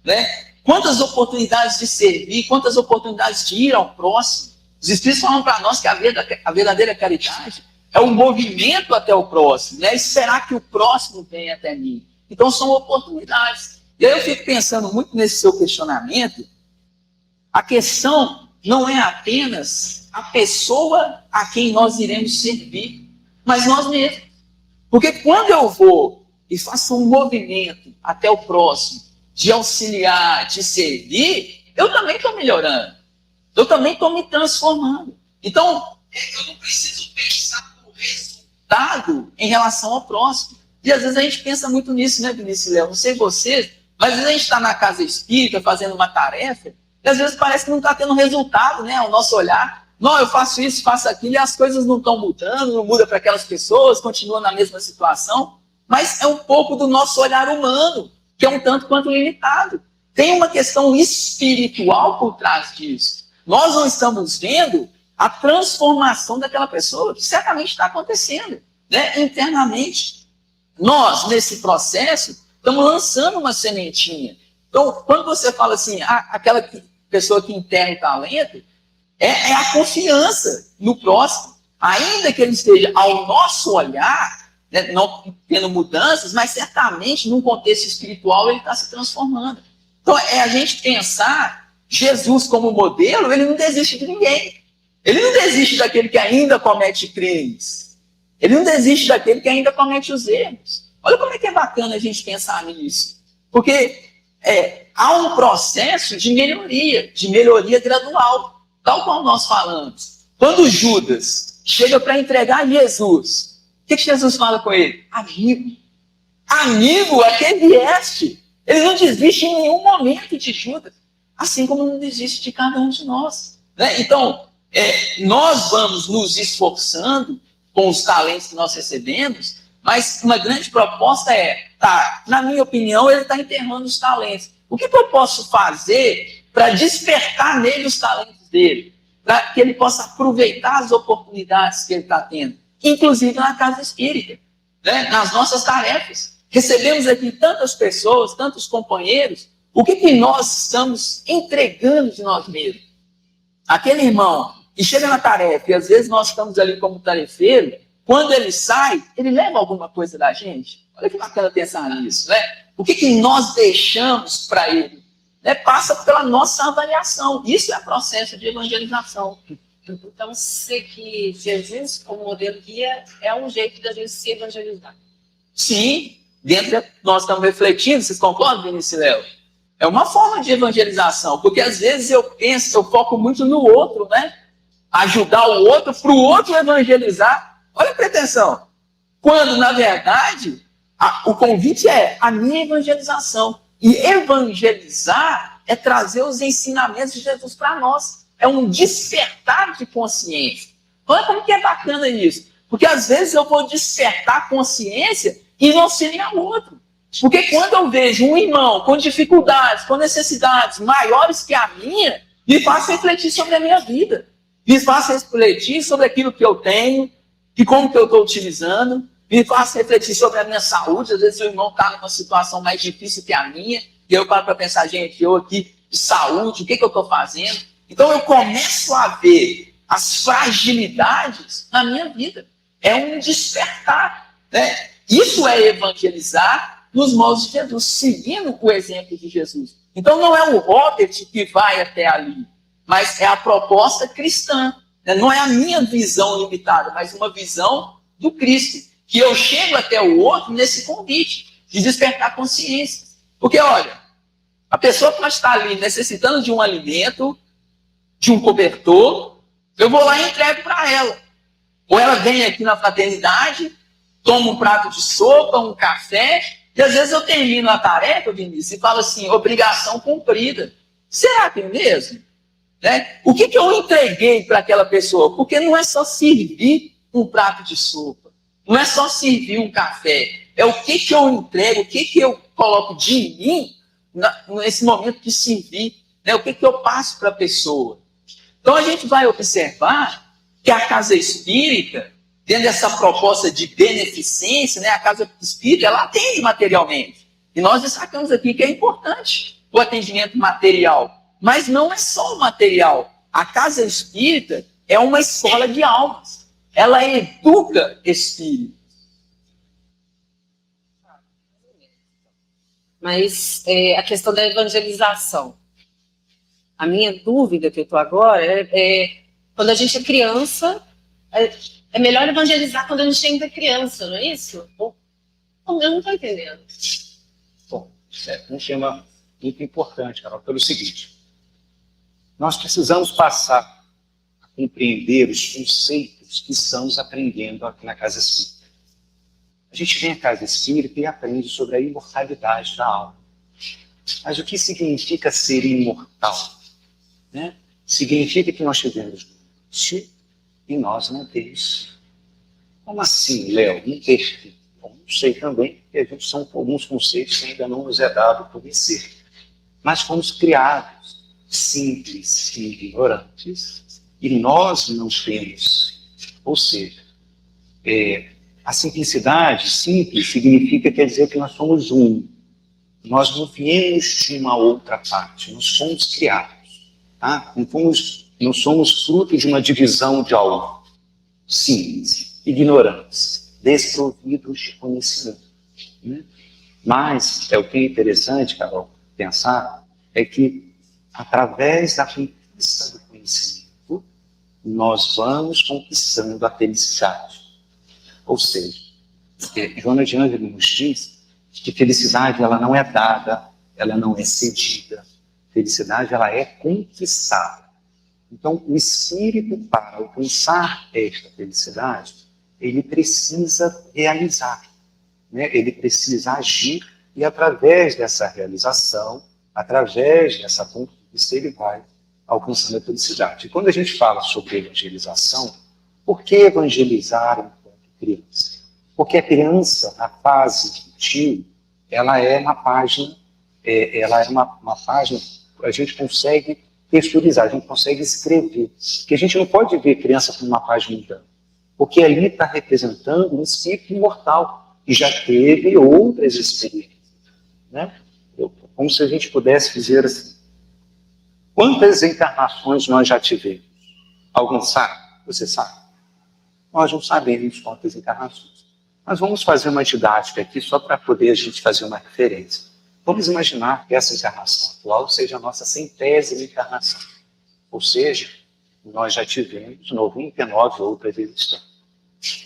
né? Quantas oportunidades de servir, quantas oportunidades de ir ao próximo. Os Espíritos falam para nós que a verdadeira caridade é um movimento até o próximo, né? Esperar que o próximo venha até mim. Então são oportunidades. E aí eu fico pensando muito nesse seu questionamento. A questão não é apenas a pessoa a quem nós iremos servir, mas nós mesmos. Porque quando eu vou e faço um movimento até o próximo, de auxiliar, de servir, eu também estou melhorando. Eu também estou me transformando. Então, eu não preciso pensar no resultado em relação ao próximo. E às vezes a gente pensa muito nisso, né, Vinícius e Léo? Não sei vocês, mas às vezes a gente está na casa espírita fazendo uma tarefa e às vezes parece que não está tendo resultado, né, ao nosso olhar. Não, eu faço isso, faço aquilo e as coisas não estão mudando, não muda para aquelas pessoas, continuam na mesma situação. Mas é um pouco do nosso olhar humano, que é um tanto quanto limitado. Tem uma questão espiritual por trás disso. Nós não estamos vendo a transformação daquela pessoa, que certamente está acontecendo, né, internamente. Nós, nesse processo, estamos lançando uma sementinha. Então, quando você fala assim, aquela pessoa que enterra o talento, é a confiança no próximo. Ainda que ele esteja ao nosso olhar, né, não tendo mudanças, mas certamente, num contexto espiritual, ele está se transformando. Então, é a gente pensar Jesus como modelo, ele não desiste de ninguém. Ele não desiste daquele que ainda comete crimes. Ele não desiste daquele que ainda comete os erros. Olha como é que é bacana a gente pensar nisso. Porque há um processo de melhoria gradual, tal como nós falamos. Quando Judas chega para entregar Jesus, o que Jesus fala com ele? Amigo. Amigo, a quem vieste? Ele não desiste em nenhum momento de Judas, assim como não desiste de cada um de nós. Né? Então, nós vamos nos esforçando com os talentos que nós recebemos, mas uma grande proposta na minha opinião, ele está enterrando os talentos. O que eu posso fazer para despertar nele os talentos dele? Para que ele possa aproveitar as oportunidades que ele está tendo, inclusive na casa espírita, né? Nas nossas tarefas. Recebemos aqui tantas pessoas, tantos companheiros, o que nós estamos entregando de nós mesmos? Aquele irmão que chega na tarefa, e às vezes nós estamos ali como tarefeiro, quando ele sai, ele leva alguma coisa da gente. Olha que bacana pensar nisso, né? O que nós deixamos para ele? Né? Passa pela nossa avaliação. Isso é processo de evangelização. Então, seguir Jesus como modelo guia é um jeito da gente se evangelizar. Sim, nós estamos refletindo, vocês concordam, Vinícius e Léo? É uma forma de evangelização, porque às vezes eu foco muito no outro, né? Ajudar o outro, para o outro evangelizar. Olha a pretensão. Quando, na verdade, o convite é a minha evangelização. E evangelizar é trazer os ensinamentos de Jesus para nós. É um despertar de consciência. Olha como que é bacana isso. Porque às vezes eu vou despertar consciência e não auxiliar o outro. Porque quando eu vejo um irmão com dificuldades, com necessidades maiores que a minha, me faz refletir sobre a minha vida. Me faz refletir sobre aquilo que eu tenho, e como que eu estou utilizando, me faz refletir sobre a minha saúde. Às vezes o irmão está numa situação mais difícil que a minha, e eu paro para pensar, gente, eu aqui de saúde, o que eu estou fazendo? Então eu começo a ver as fragilidades na minha vida. É um despertar, né? Isso é evangelizar nos moldes de Jesus, seguindo o exemplo de Jesus. Então não é o Robert que vai até ali, mas é a proposta cristã. Não é a minha visão limitada, mas uma visão do Cristo. Que eu chego até o outro nesse convite de despertar consciência. Porque, olha, a pessoa pode estar ali necessitando de um alimento, de um cobertor, eu vou lá e entrego para ela. Ou ela vem aqui na fraternidade, toma um prato de sopa, um café, e às vezes eu termino a tarefa, Vinícius, e falo assim, obrigação cumprida. Será que é mesmo? Né? O que eu entreguei para aquela pessoa? Porque não é só servir um prato de sopa, não é só servir um café, é o que eu entrego, o que eu coloco de mim nesse momento de servir, né? O que eu passo para a pessoa. Então a gente vai observar que a casa espírita, dentro dessa proposta de beneficência, né? A casa espírita, ela atende materialmente. E nós destacamos aqui que é importante o atendimento material. Mas não é só o material. A casa espírita é uma escola de almas. Ela educa espíritos. Mas a questão da evangelização. A minha dúvida que eu estou agora é quando a gente é criança, é melhor evangelizar quando a gente ainda é criança, não é isso? Eu não estou entendendo. Bom, isso é um tema muito importante, Carol, pelo seguinte. Nós precisamos passar a compreender os conceitos que estamos aprendendo aqui na Casa Espírita. A gente vem à Casa Espírita e aprende sobre a imortalidade da alma. Mas o que significa ser imortal? Né? Significa que nós tivemos morte e nós não temos. Como assim, Léo? Não ter? Bom, não sei também, porque a gente são alguns conceitos que ainda não nos é dado conhecer. Mas fomos criados simples e ignorantes, e nós não temos. Ou seja, a simplicidade, simples, quer dizer que nós somos um. Nós não viemos de uma outra parte, nós fomos criados. Tá? Não somos fruto de uma divisão de algo. Simples, ignorantes, desprovidos de conhecimento. Né? Mas o que é interessante, Carol, pensar, é que através da conquista do conhecimento, nós vamos conquistando a felicidade. Ou seja, Joana de Ângeles nos diz que felicidade ela não é dada, ela não é cedida. Felicidade, ela é conquistada. Então, o espírito, para alcançar esta felicidade, ele precisa realizar, né? Ele precisa agir, e através dessa realização, através dessa conquista, ele vai alcançando a felicidade. E quando a gente fala sobre evangelização, por que evangelizar enquanto criança? Porque a criança, na fase infantil, ela é uma página, a gente consegue texturizar, a gente consegue escrever. Porque a gente não pode ver criança como uma página em branco, porque ali está representando um espírito imortal, que já teve outras experiências. Né? Como se a gente pudesse dizer assim, quantas encarnações nós já tivemos? Alguém sabe? Você sabe? Nós não sabemos quantas encarnações. Mas vamos fazer uma didática aqui só para poder a gente fazer uma referência. Vamos imaginar que essa encarnação atual seja a nossa 100ª encarnação. Ou seja, nós já tivemos 99 outras existências.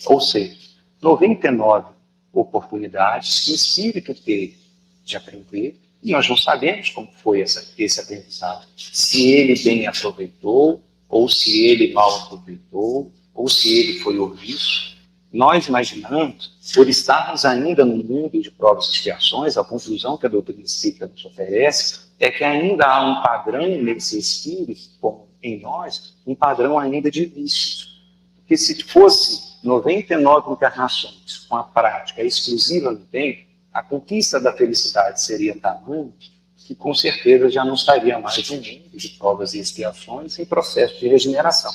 Ou seja, 99 oportunidades que o espírito teve de aprender, e nós não sabemos como foi esse aprendizado. Se ele bem aproveitou, ou se ele mal aproveitou, ou se ele foi omisso. Nós imaginamos, por estarmos ainda no mundo de provas e expiações, a conclusão que a doutrina espírita nos oferece é que ainda há um padrão nesse espírito, como em nós, um padrão ainda de vícios. Porque se fosse 99 encarnações com a prática exclusiva no bem, a conquista da felicidade seria tamanha que com certeza já não estaria mais no mundo de provas e expiações em processo de regeneração.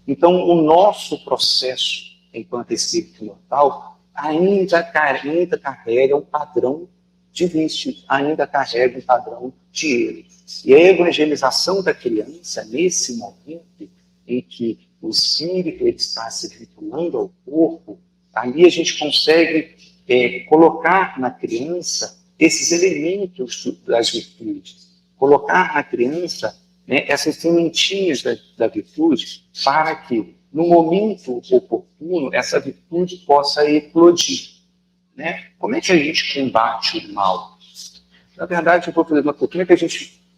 Então, o nosso processo enquanto espírito imortal, ainda carrega um padrão de vício, ainda carrega um padrão de erro. E a evangelização da criança, nesse momento em que o espírito está se vinculando ao corpo, ali a gente consegue colocar na criança esses elementos das virtudes, colocar na criança, né, essas sementinhas da virtude, para que no momento oportuno, essa virtude possa eclodir. Né? Como é que a gente combate o mal? Na verdade, eu vou fazer uma pergunta,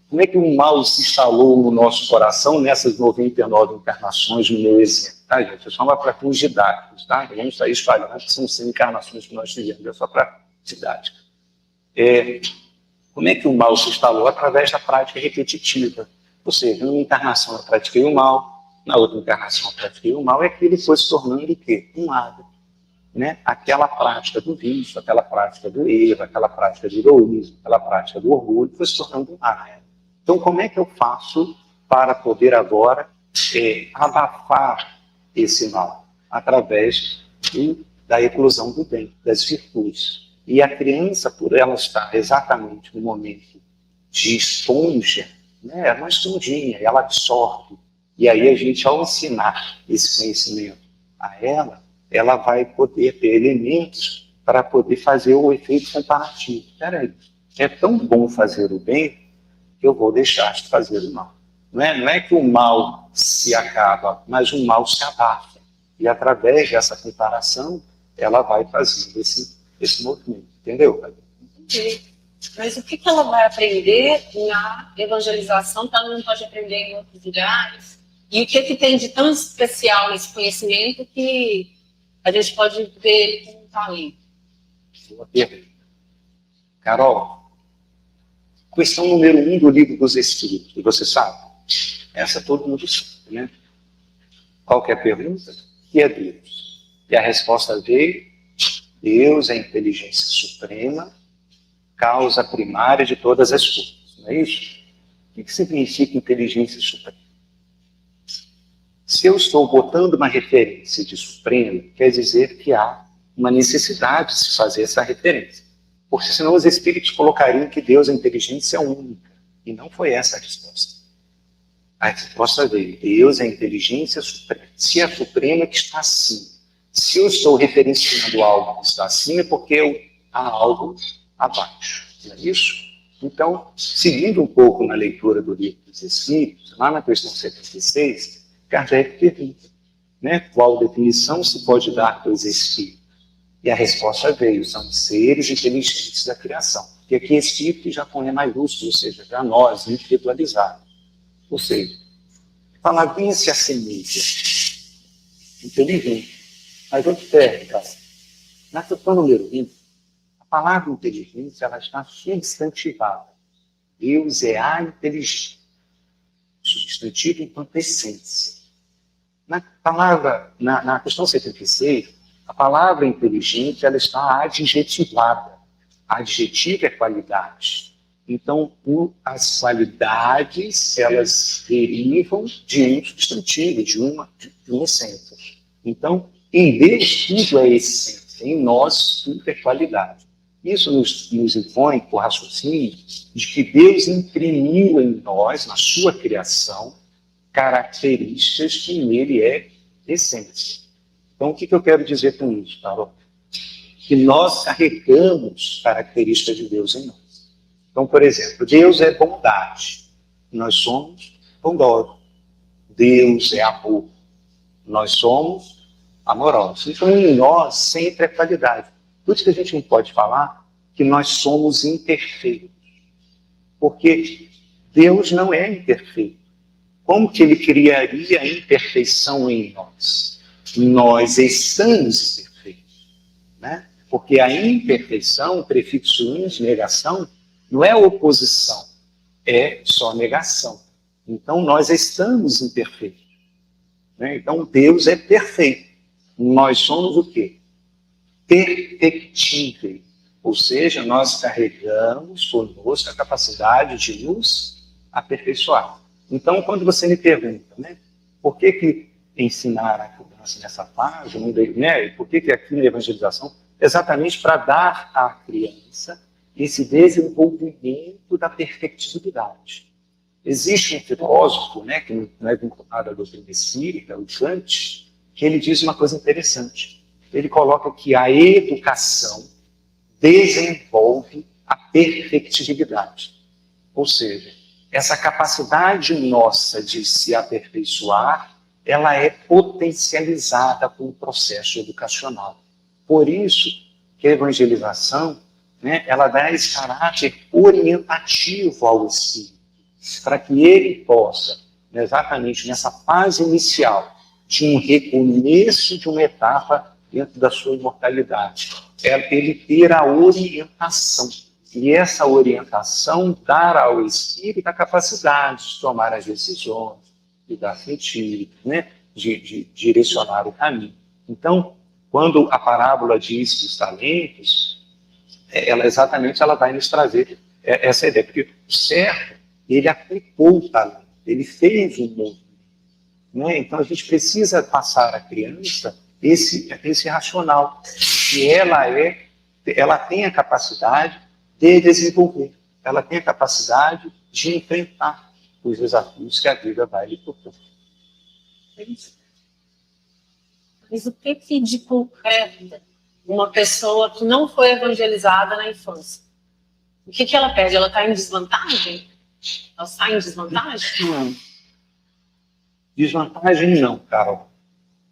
como é que o mal se instalou no nosso coração nessas 99 encarnações, no meu exemplo? Tá, gente? É só para fins didáticos, tá? A gente está espalhando, que são 100 encarnações que nós tivemos, é só para didática. Como é que o mal se instalou? Através da prática repetitiva. Ou seja, numa encarnação eu pratiquei o mal, na outra encarnação eu pratiquei o mal, é que ele foi se tornando o quê? Um hábito. Né? Aquela prática do vício, aquela prática do erro, aquela prática do egoísmo, aquela prática do orgulho, foi se tornando um hábito. Então, como é que eu faço para poder agora abafar esse mal? Através da eclosão do bem, das virtudes. E a criança, por ela estar exatamente no momento de esponja, né? É uma esponjinha, ela absorve. E aí a gente, ao ensinar esse conhecimento a ela vai poder ter elementos para poder fazer o efeito comparativo. Espera aí, é tão bom fazer o bem que eu vou deixar de fazer o mal. Não é que o mal se acaba, mas o mal se abafa. E através dessa comparação, ela vai fazendo esse movimento. Entendeu, Gabi? Entendi. Mas o que ela vai aprender na evangelização que ela não pode aprender em outros lugares? E o que tem de tão especial nesse conhecimento que a gente pode ver ele como um talento? Boa pergunta. Carol, questão número 1 do Livro dos Espíritos, você sabe? Essa todo mundo sabe, né? Qual que é a pergunta? O que é Deus? E a resposta veio: Deus é a inteligência suprema, causa primária de todas as coisas. Não é isso? O que significa inteligência suprema? Se eu estou botando uma referência de supremo, quer dizer que há uma necessidade de se fazer essa referência. Porque senão os espíritos colocariam que Deus é a inteligência única. E não foi essa a resposta. A resposta veio: Deus é a inteligência suprema. Se é suprema, é que está acima. Se eu estou referenciando algo que está acima, é porque há algo abaixo. Não é isso? Então, seguindo um pouco na leitura do Livro dos Espíritos, lá na questão 76, Kardec pergunta, né, qual definição se pode dar dos espíritos? E a resposta veio: são seres inteligentes da criação. que aqui Espírito já com E maiúsculo, ou seja, já nós, individualizados. Ou seja, a palavrinha se assemelha, inteligente. Mas observe, cara, na questão número 20, a palavra inteligência ela está substantivada. Deus é a inteligência. Substantivo enquanto essência. Na questão 76, a palavra inteligente ela está adjetivada. Adjetivo é qualidade. Então, as qualidades, elas derivam de um substantivo, de uma essência. Então, em Deus tudo é essência, em nós tudo é qualidade. Isso nos impõe o raciocínio de que Deus imprimiu em nós, na sua criação, características que nele é essência. Então, o que eu quero dizer com isso, Carol? Que nós carregamos características de Deus em nós. Então, por exemplo, Deus é bondade. Nós somos bondosos. Deus é amor. Nós somos amorosos. Então, em nós sempre é qualidade. Por isso que a gente não pode falar que nós somos imperfeitos. Porque Deus não é imperfeito. Como que ele criaria a imperfeição em nós? Nós estamos imperfeitos, né? Porque a imperfeição, o prefixo in de negação, não é oposição, é só negação. Então, nós estamos imperfeitos, né? Então, Deus é perfeito. Nós somos o quê? Perfectíveis. Ou seja, nós carregamos conosco a capacidade de nos aperfeiçoar. Então, quando você me pergunta, né, por que ensinar a criança nessa página, né, por que aqui na evangelização, exatamente para dar à criança esse desenvolvimento da perfectibilidade. Existe um filósofo, né, que não é vinculado à doutrina espírita, o Kant, que ele diz uma coisa interessante. Ele coloca que a educação desenvolve a perfectibilidade. Ou seja, essa capacidade nossa de se aperfeiçoar, ela é potencializada com o processo educacional. Por isso que a evangelização, né, ela dá esse caráter orientativo ao espírito, para que ele possa, exatamente nessa fase inicial, de um recomeço de uma etapa dentro da sua imortalidade, ele ter a orientação. E essa orientação dar ao espírito a capacidade de tomar as decisões, de dar sentido, né? de direcionar o caminho. Então, quando a parábola diz dos talentos, ela vai nos trazer essa ideia, porque o servo, ele aplicou o talento, ele fez um movimento. Né? Então, a gente precisa passar à criança esse racional, que ela tem a capacidade de desenvolver, ela tem a capacidade de enfrentar os desafios que a vida vai lhe propor. Mas o que de concreto uma pessoa que não foi evangelizada na infância? O que ela pede? Ela está em desvantagem? Ela está em desvantagem? Não. Desvantagem não, Carol.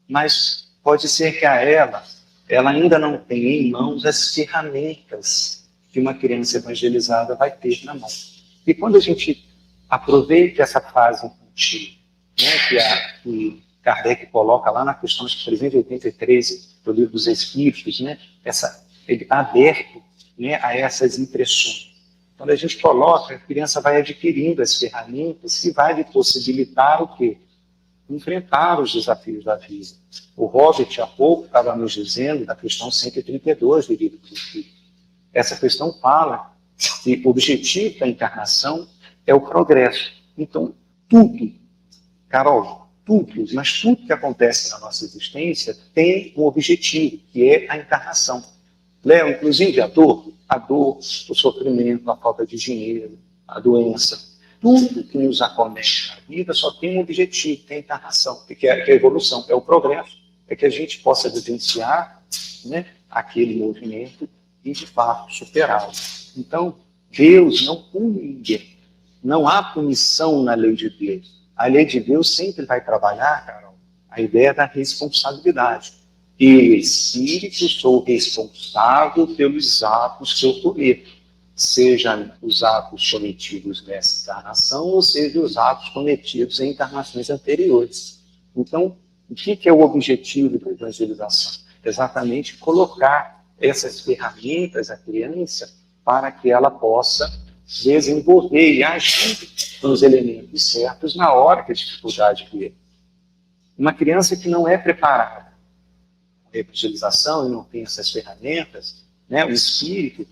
Mas pode ser que ela ainda não tenha em mãos as ferramentas que uma criança evangelizada vai ter na mão. E quando a gente aproveita essa fase infantil, né, que Kardec coloca lá na questão 383 do Livro dos Espíritos, né, ele está aberto, né, a essas impressões. Quando a gente coloca, a criança vai adquirindo as ferramentas que vai lhe possibilitar o quê? Enfrentar os desafios da vida. O Robert, há pouco, estava nos dizendo da questão 132 do Livro dos Espíritos. Essa questão fala que o objetivo da encarnação é o progresso. Então, tudo, Carol, mas tudo que acontece na nossa existência tem um objetivo, que é a encarnação. Léo, inclusive a dor, o sofrimento, a falta de dinheiro, a doença, tudo que nos acomete na vida só tem um objetivo, tem a encarnação, que é a evolução, é o progresso, é que a gente possa vivenciar, né, aquele movimento e, de fato, superá-lo. Então, Deus não pune ninguém. Não há punição na lei de Deus. A lei de Deus sempre vai trabalhar, Carol, a ideia da responsabilidade. Eu, espírito, sou responsável pelos atos que eu cometo. seja os atos cometidos nessa encarnação, ou seja os atos cometidos em encarnações anteriores. Então, o que é o objetivo da evangelização? Exatamente colocar essas ferramentas à criança para que ela possa desenvolver e agir com os elementos certos na hora que a dificuldade vier. Uma criança que não é preparada para a evangelização e não tem essas ferramentas, né, o espírito,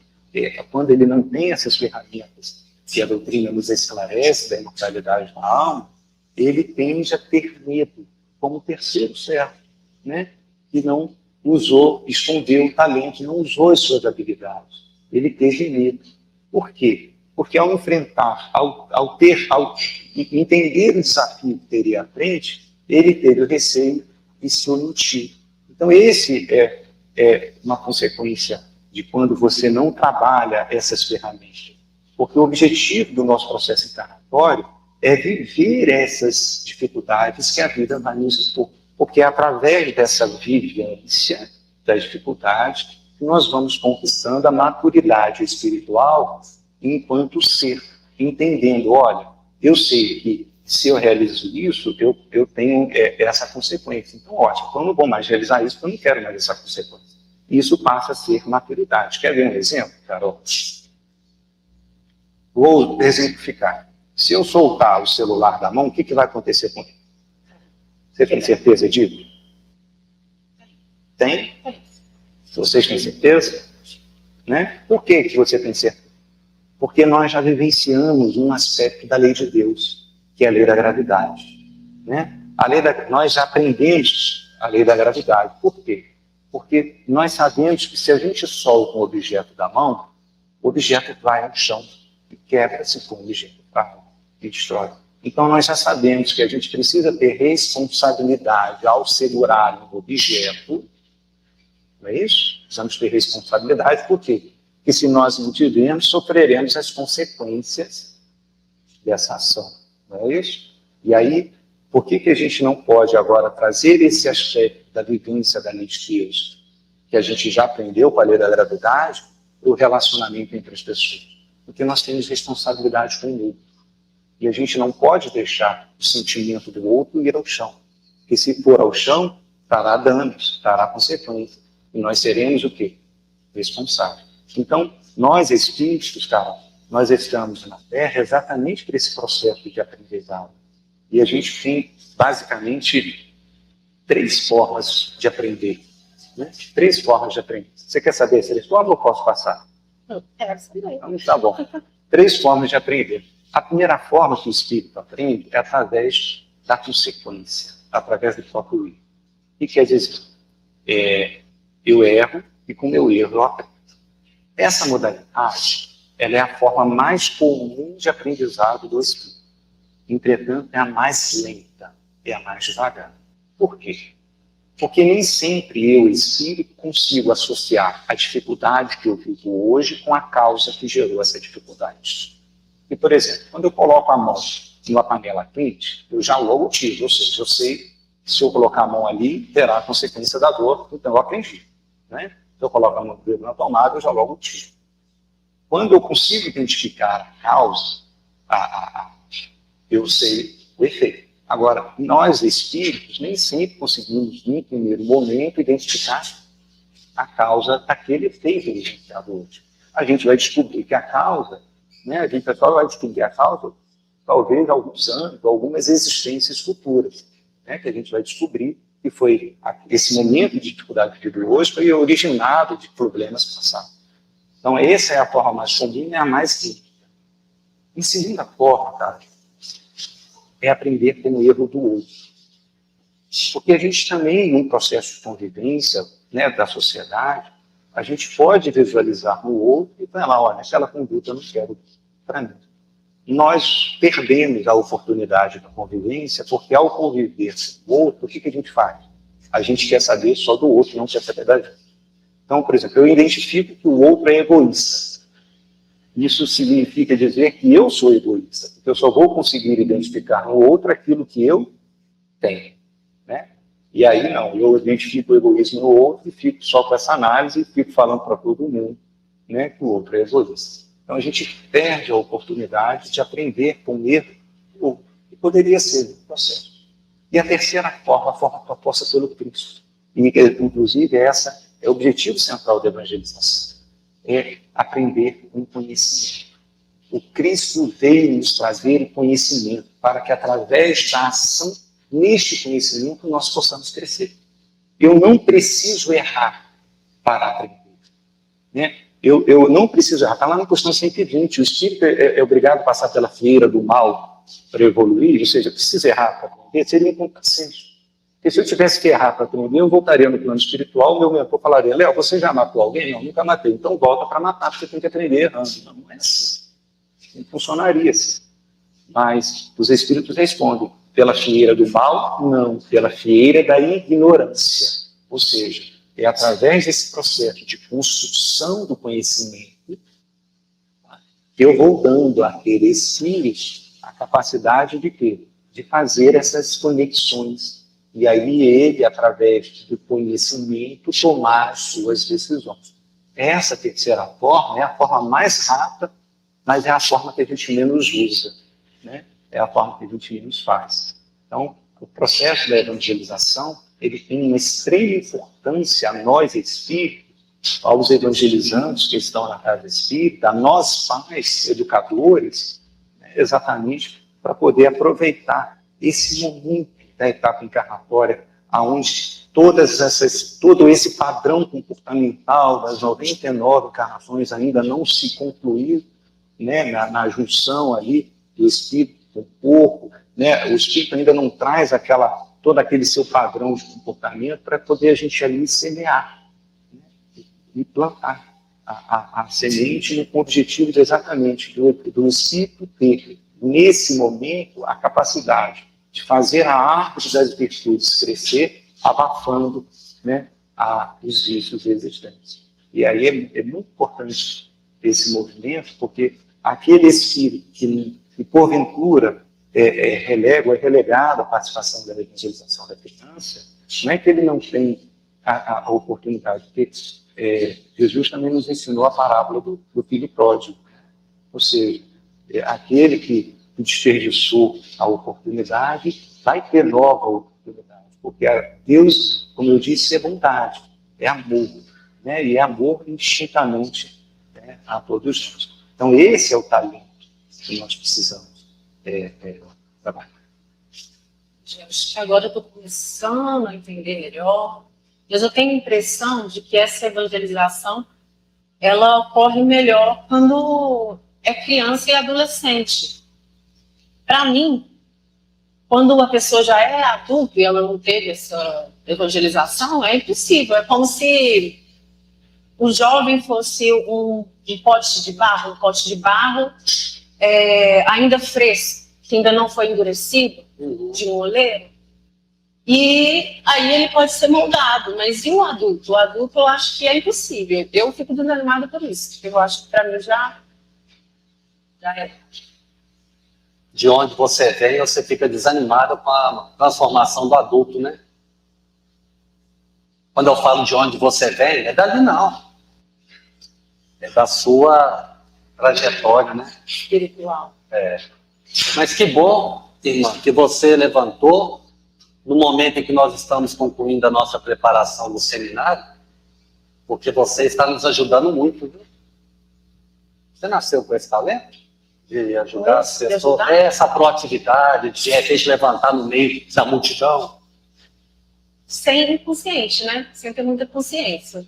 quando ele não tem essas ferramentas que a doutrina nos esclarece da imortalidade da alma, ele tende a ter medo, como o terceiro servo, né, que não usou, escondeu o talento, não usou as suas habilidades. Ele teve medo. Por quê? Porque ao enfrentar, ao entender o desafio que teria à frente, ele teve o receio de se omitir. Então, esse é uma consequência de quando você não trabalha essas ferramentas. Porque o objetivo do nosso processo encarnatório é viver essas dificuldades que a vida vai nos impor. Porque é através dessa vivência das dificuldades que nós vamos conquistando a maturidade espiritual enquanto ser, entendendo, olha, eu sei que se eu realizo isso, eu tenho essa consequência. Então, ótimo, então eu não vou mais realizar isso, porque eu não quero mais essa consequência. Isso passa a ser maturidade. Quer ver um exemplo, Carol? Vou exemplificar. Se eu soltar o celular da mão, o que vai acontecer com ele? Você tem certeza disso? Tem? Vocês têm certeza? Né? Por que você tem certeza? Porque nós já vivenciamos um aspecto da lei de Deus, que é a lei da gravidade. Né? Nós já aprendemos a lei da gravidade. Por quê? Porque nós sabemos que se a gente solta um objeto da mão, o objeto vai ao chão e quebra-se com o objeto frágil e destrói. Então nós já sabemos que a gente precisa ter responsabilidade ao segurar um objeto, não é isso? Precisamos ter responsabilidade, por quê? Porque se nós não tivermos, sofreremos as consequências dessa ação, não é isso? E aí, por que a gente não pode agora trazer esse aspecto da vivência da lei de Deus, que a gente já aprendeu com a lei da gravidade, para o relacionamento entre as pessoas? Porque nós temos responsabilidade com o outro. E a gente não pode deixar o sentimento do outro ir ao chão. Porque se for ao chão, trará danos, trará consequências. E nós seremos o quê? Responsáveis. Então, nós espíritos, cara, nós estamos na Terra exatamente por esse processo de aprendizado. E a gente tem, basicamente, 3 formas de aprender. Né? 3 formas de aprender. Você quer saber 3 formas ou posso passar? Eu quero saber. Então, tá bom. 3 formas de aprender. A primeira forma que o espírito aprende é através da consequência, através do próprio erro. O que quer dizer? Eu erro e com o meu erro eu aprendo. Essa modalidade, ela é a forma mais comum de aprendizado do espírito. Entretanto, é a mais lenta, é a mais devagar. Por quê? Porque nem sempre eu, espírito, consigo associar a dificuldade que eu vivo hoje com a causa que gerou essa dificuldade. E, por exemplo, quando eu coloco a mão numa panela quente, eu já logo tiro, ou seja, eu sei que se eu colocar a mão ali, terá a consequência da dor, então eu aprendi. Né? Se eu coloco a mão do dedo na tomada, eu já logo tiro. Quando eu consigo identificar a causa, eu sei o efeito. Agora, nós espíritos nem sempre conseguimos, no primeiro momento, identificar a causa daquele efeito evidenciado hoje. A gente vai descobrir que a causa, né, a gente só vai distinguir a causa, talvez alguns anos, algumas existências futuras, né, que a gente vai descobrir que foi esse momento de dificuldade que vive hoje foi originado de problemas passados. Então, essa é a forma mais comum e a mais rica. Em segunda forma, tá, é aprender com o erro do outro. Porque a gente também, num processo de convivência, né, da sociedade, a gente pode visualizar no outro e falar, olha, aquela conduta eu não quero para mim. Nós perdemos a oportunidade da convivência porque, ao conviver com o outro, o que a gente faz? A gente quer saber só do outro, não quer saber da gente. Então, por exemplo, eu identifico que o outro é egoísta. Isso significa dizer que eu sou egoísta, porque eu só vou conseguir identificar no outro aquilo que eu tenho. Né? E aí, não, eu identifico o egoísmo no outro e fico só com essa análise e fico falando para todo mundo, né, que o outro é egoísta. Então a gente perde a oportunidade de aprender com o erro, o que poderia ser o processo. E a terceira forma, a forma proposta pelo Cristo. E, inclusive, essa é o objetivo central da evangelização. É aprender com conhecimento. O Cristo veio nos trazer o conhecimento para que, através da ação neste conhecimento, nós possamos crescer. Eu não preciso errar para aprender. Né? Eu não preciso errar. Está lá na questão 120. O espírito é obrigado a passar pela feira do mal para evoluir, ou seja, precisa errar para aprender, seria um contrassenso. Porque se eu tivesse que errar para aprender, eu voltaria no plano espiritual, meu mentor falaria, Léo, você já matou alguém? Não, nunca matei. Então volta para matar, porque você tem que aprender errando. Não é assim. Não funcionaria assim. Mas os espíritos respondem, pela fieira do mal? Não, pela fieira da ignorância. Ou seja, é através desse processo de construção do conhecimento que eu vou dando àqueles seres a capacidade de quê? De fazer essas conexões. E aí ele, através do conhecimento, tomar as suas decisões. Essa terceira forma é a forma mais rápida, mas é a forma que a gente menos usa, né? É a forma que a gente menos faz. Então, o processo da evangelização, ele tem uma extrema importância a nós espíritos, aos evangelizantes que estão na casa espírita, a nós pais, educadores, né, exatamente para poder aproveitar esse momento da etapa encarnatória, onde todo esse padrão comportamental das 99 encarnações ainda não se concluiu, né, na junção ali do espírito com o corpo, né, o espírito ainda não traz todo aquele seu padrão de comportamento para poder a gente ali semear, né, e plantar a semente com o objetivo exatamente do espírito ter, nesse momento, a capacidade de fazer a árvore das virtudes crescer, abafando, né, os vícios existentes. E aí é muito importante esse movimento, porque aquele espírito que porventura é relegado à participação da evangelização da criança, não é que ele não tem a oportunidade, porque Jesus também nos ensinou a parábola do filho pródigo. Ou seja, aquele que desperdiçou a oportunidade vai ter nova oportunidade, porque Deus, como eu disse, é bondade, é amor, né? E é amor indistintamente, né, a todos nós. Então esse é o talento que nós precisamos trabalhar. Gente, agora eu estou começando a entender melhor, mas eu tenho a impressão de que essa evangelização ela ocorre melhor quando é criança e adolescente. Para mim, quando uma pessoa já é adulta e ela não teve essa evangelização, é impossível. É como se o jovem fosse um pote de barro ainda fresco, que ainda não foi endurecido, de um oleiro. E aí ele pode ser moldado, mas e um adulto? O adulto eu acho que é impossível. Eu fico desanimada por isso, porque eu acho que para mim já é. De onde você vem, você fica desanimado com a transformação do adulto, né? Quando eu falo de onde você vem, é dali não. É da sua trajetória, né? Espiritual. Mas que bom, irmã, que você levantou no momento em que nós estamos concluindo a nossa preparação do seminário, porque você está nos ajudando muito, viu? Você nasceu com esse talento? De ajudar as pessoas, essa proatividade, de repente levantar no meio da multidão. Sem consciente, né? Sem ter muita consciência.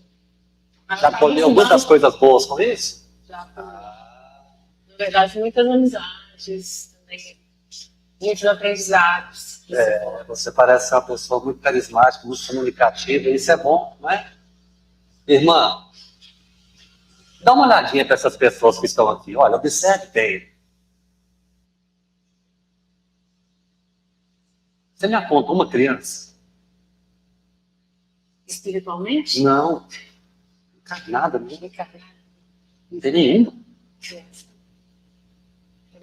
Já colheu muitas coisas boas com isso? Já, na verdade, muitas amizades, também, muitos aprendizados. Você parece ser uma pessoa muito carismática, muito comunicativa, e isso é bom, não é? Irmã, dá uma olhadinha para essas pessoas que estão aqui. Olha, observe bem. Você me aponta uma criança? Espiritualmente? Não. Nada, não tem nenhuma.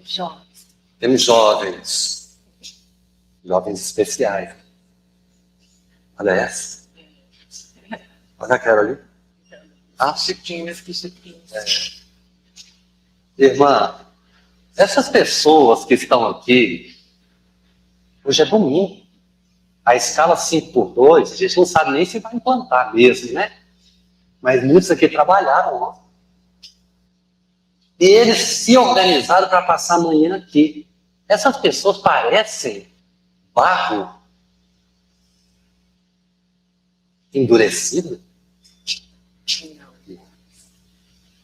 Jovens. Temos jovens. Jovens especiais. Olha essa. Olha aquela ali. Ah, Chiquinhas. Irmã, essas pessoas que estão aqui, hoje é domingo, a escala 5x2, a gente não sabe nem se vai implantar mesmo, né? Mas muitos aqui trabalharam, ó. E eles se organizaram para passar a manhã aqui. Essas pessoas parecem barro endurecido.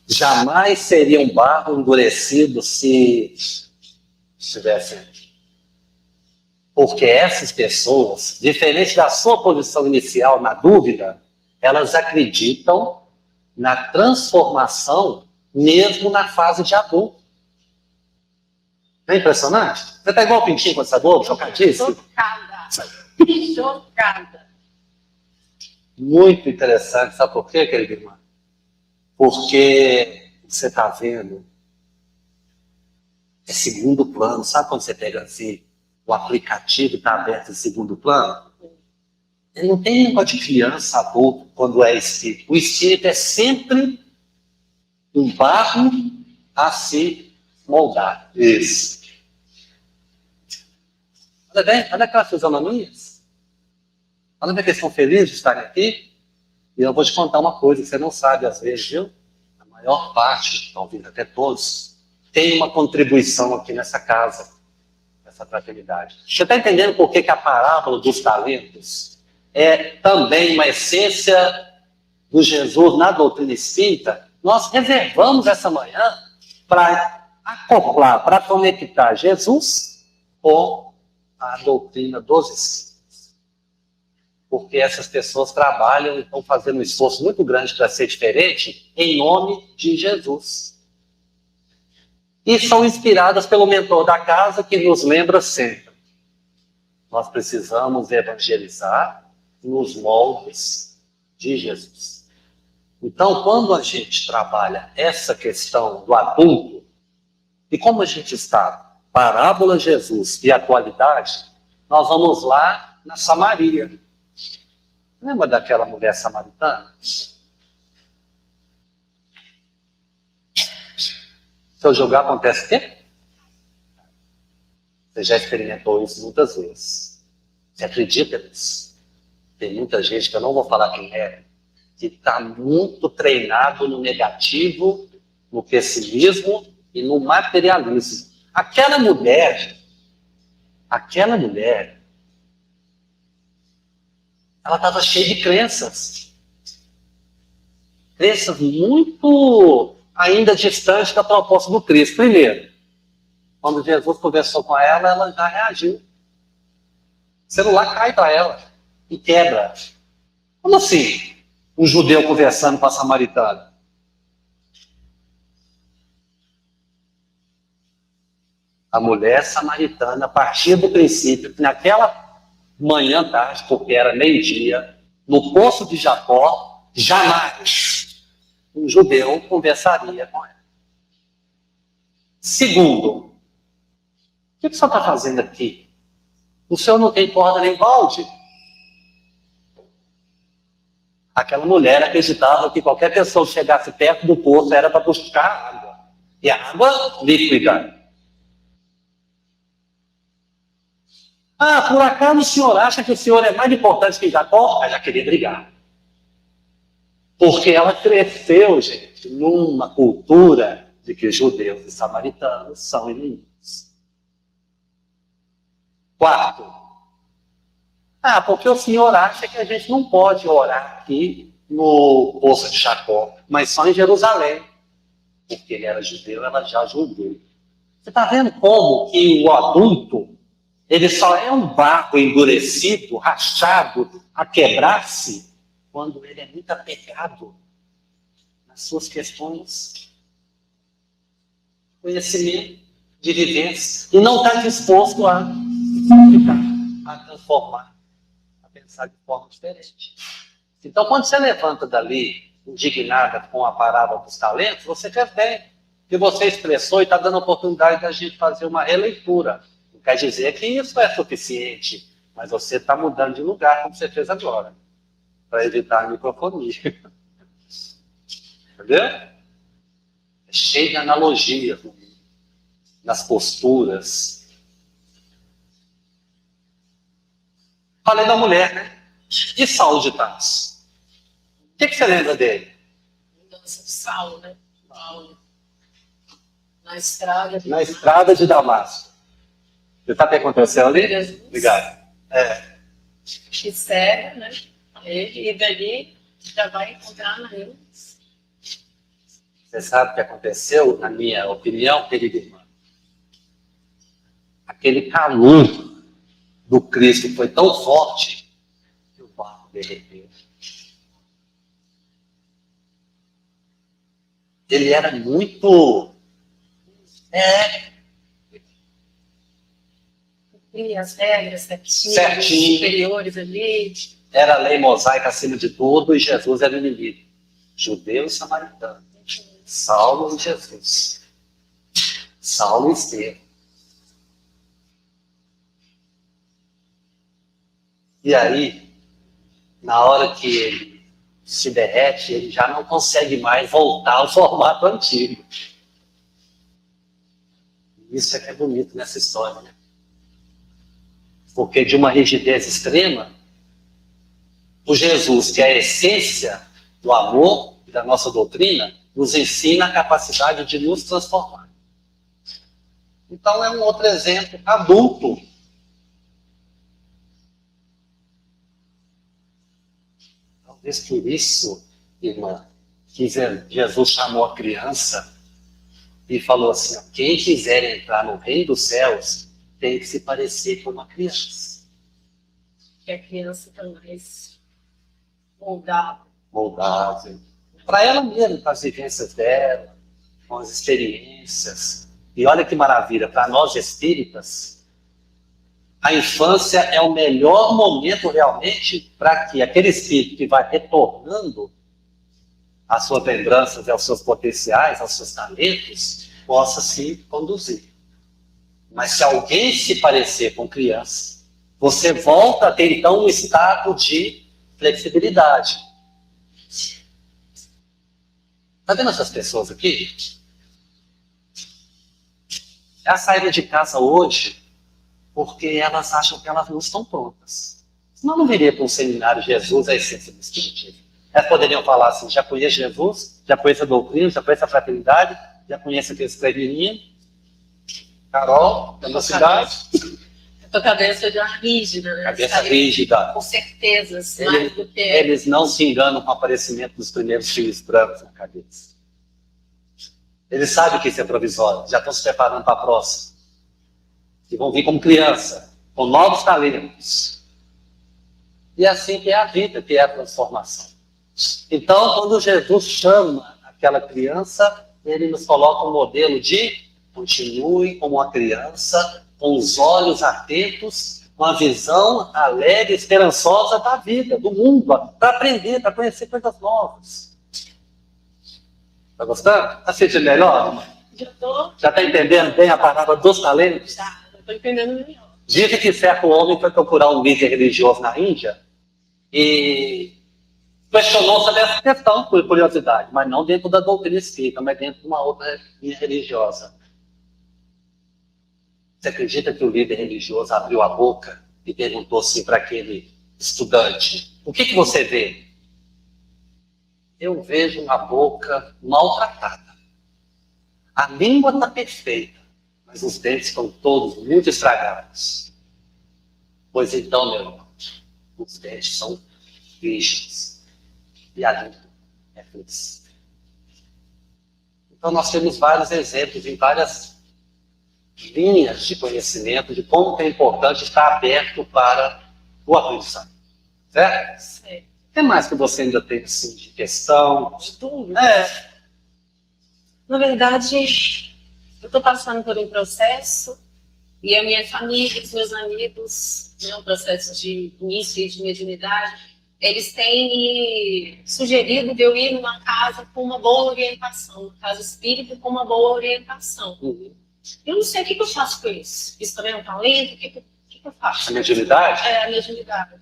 Jamais seria um barro endurecido se estivessem aqui. Porque essas pessoas, diferente da sua posição inicial na dúvida, elas acreditam na transformação mesmo na fase de adulto. Não é impressionante? Você está igual o Pintinho com essa boca, chocadíssimo? Chocada. Chocada. Muito interessante. Sabe por quê, querida irmã? Porque você está vendo, é segundo plano. Sabe quando você pega assim, o aplicativo está aberto em segundo plano? Ele não tem negócio de criança, adulto, quando é espírito. O espírito é sempre um barro a se moldar. Isso. Olha bem, olha aquelas fisionomias. Olha bem que eles estão felizes de estarem aqui. E eu vou te contar uma coisa que você não sabe às vezes, viu? A maior parte, talvez até todos, tem uma contribuição aqui nessa casa, nessa fraternidade. Você está entendendo por que a parábola dos talentos é também uma essência do Jesus na doutrina espírita? Nós reservamos essa manhã para acoplar, para conectar Jesus com a doutrina dos espíritos. Porque essas pessoas trabalham e estão fazendo um esforço muito grande para ser diferente em nome de Jesus. E são inspiradas pelo mentor da casa que nos lembra sempre. Nós precisamos evangelizar nos moldes de Jesus. Então, quando a gente trabalha essa questão do adulto, e como a gente está, parábola Jesus e atualidade, nós vamos lá na Samaria. Lembra daquela mulher samaritana? Se eu jogar, acontece o quê? Você já experimentou isso muitas vezes. Você acredita nisso? Tem muita gente, que eu não vou falar quem é, que está muito treinado no negativo, no pessimismo e no materialismo. Aquela mulher, ela estava cheia de crenças. Crenças muito ainda distantes da proposta do Cristo. Primeiro, quando Jesus conversou com ela, ela já reagiu. O celular cai para ela e quebra. Como assim? Um judeu conversando com a samaritana? A mulher samaritana, a partir do princípio que naquela manhã tarde, porque era meio-dia, no poço de Jacó, jamais um judeu conversaria com ela. Segundo, o que o senhor está fazendo aqui? O senhor não tem corda nem balde? Aquela mulher acreditava que qualquer pessoa que chegasse perto do poço era para buscar água. E a água líquida. Ah, por acaso o senhor acha que o senhor é mais importante que Jacó? Ela já queria brigar. Porque ela cresceu, gente, numa cultura de que judeus e samaritanos são inimigos. Quarto, porque o senhor acha que a gente não pode orar aqui no Poço de Jacó, mas só em Jerusalém. Porque ele era judeu, ela já julgou. Você está vendo como que o adulto, ele só é um barro endurecido, rachado, a quebrar-se, quando ele é muito apegado nas suas questões de conhecimento, de vivência, e não está disposto a transformar, a pensar de forma diferente. Então, quando você levanta dali, indignada com a parábola dos talentos, você fez bem, que você expressou e está dando a oportunidade da gente fazer uma releitura. Não quer dizer que isso é suficiente, mas você está mudando de lugar, como você fez agora, para evitar a microfonia. Entendeu? É cheio de analogia nas posturas. Falei da mulher, né? E Saulo de Tarso? O que você lembra dele? Mudança de Saulo, né? Paulo. Na estrada. Na estrada de Damasco. Você sabe o que aconteceu ali? Jesus. Obrigado. Que cega, né? Ele, e dali já vai encontrar na ele. Você sabe o que aconteceu, na minha opinião, querida irmã? Aquele calor do Cristo foi tão forte que o barco derreteu. Ele era muito... E as regras Certinho. superiores ali. Era a lei mosaica acima de tudo e Jesus era o inimigo. Judeu e samaritano. Saulo e Jesus. Saulo e Estevão. E aí, na hora que ele se derrete, ele já não consegue mais voltar ao formato antigo. Isso é que é bonito nessa história, né? Porque de uma rigidez extrema, o Jesus, que é a essência do amor e da nossa doutrina, nos ensina a capacidade de nos transformar. Então é um outro exemplo adulto. Talvez por isso, irmã, que Jesus chamou a criança e falou assim, quem quiser entrar no reino dos céus tem que se parecer com uma criança. Que a criança está mais moldável. Moldável. Para ela mesma, para as vivências dela, com as experiências. E olha que maravilha, para nós espíritas, a infância é o melhor momento realmente para que aquele espírito que vai retornando às suas lembranças, aos seus potenciais, aos seus talentos, possa se conduzir. Mas se alguém se parecer com criança, você volta a ter então um estado de flexibilidade. Está vendo essas pessoas aqui? Elas saíram de casa hoje porque elas acham que elas não estão prontas. Senão não viria para um seminário Jesus, a essência do Espiritismo. Elas poderiam falar assim, já conheço Jesus, já conheço a doutrina, já conheço a fraternidade, já conheço aqueles três meninos, Carol, da nossa cidade. A tua cabeça já rígida, né? Cabeça rígida. Com certezas, mais do que... Eles não se enganam com o aparecimento dos primeiros fios brancos na cabeça. Eles sabem que isso é provisório, já estão se preparando para a próxima. E vão vir como criança, com novos talentos. E assim que é a vida, que é a transformação. Então, quando Jesus chama aquela criança, ele nos coloca um modelo de continue como uma criança, com os olhos atentos, com a visão alegre, esperançosa da vida, do mundo, para aprender, para conhecer coisas novas. Está gostando? Está sentindo melhor, irmã? Já está entendendo bem a palavra dos talentos? Já estou entendendo melhor. Dizem que certo homem foi procurar um líder religioso na Índia e questionou sobre essa questão, por curiosidade, mas não dentro da doutrina espírita, mas dentro de uma outra linha religiosa. Você acredita que o líder religioso abriu a boca e perguntou assim para aquele estudante, o que você vê? Eu vejo uma boca maltratada. A língua está perfeita, mas os dentes estão todos muito estragados. Pois então, meu irmão, os dentes são rígidos e a língua é flexível. Então nós temos vários exemplos em várias linhas de conhecimento de como é importante estar aberto para o aprendizado. Certo? Sei. O que mais que você ainda tem assim, de questão? De tudo. É. Na verdade, eu estou passando por um processo e a minha família, os meus amigos, um processo de início de mediunidade, eles têm me sugerido de eu ir numa casa com uma boa orientação, uma casa espírita com uma boa orientação. Eu não sei o que eu faço com isso. Isso também é um talento? O que eu faço? A mediunidade? É, a mediunidade.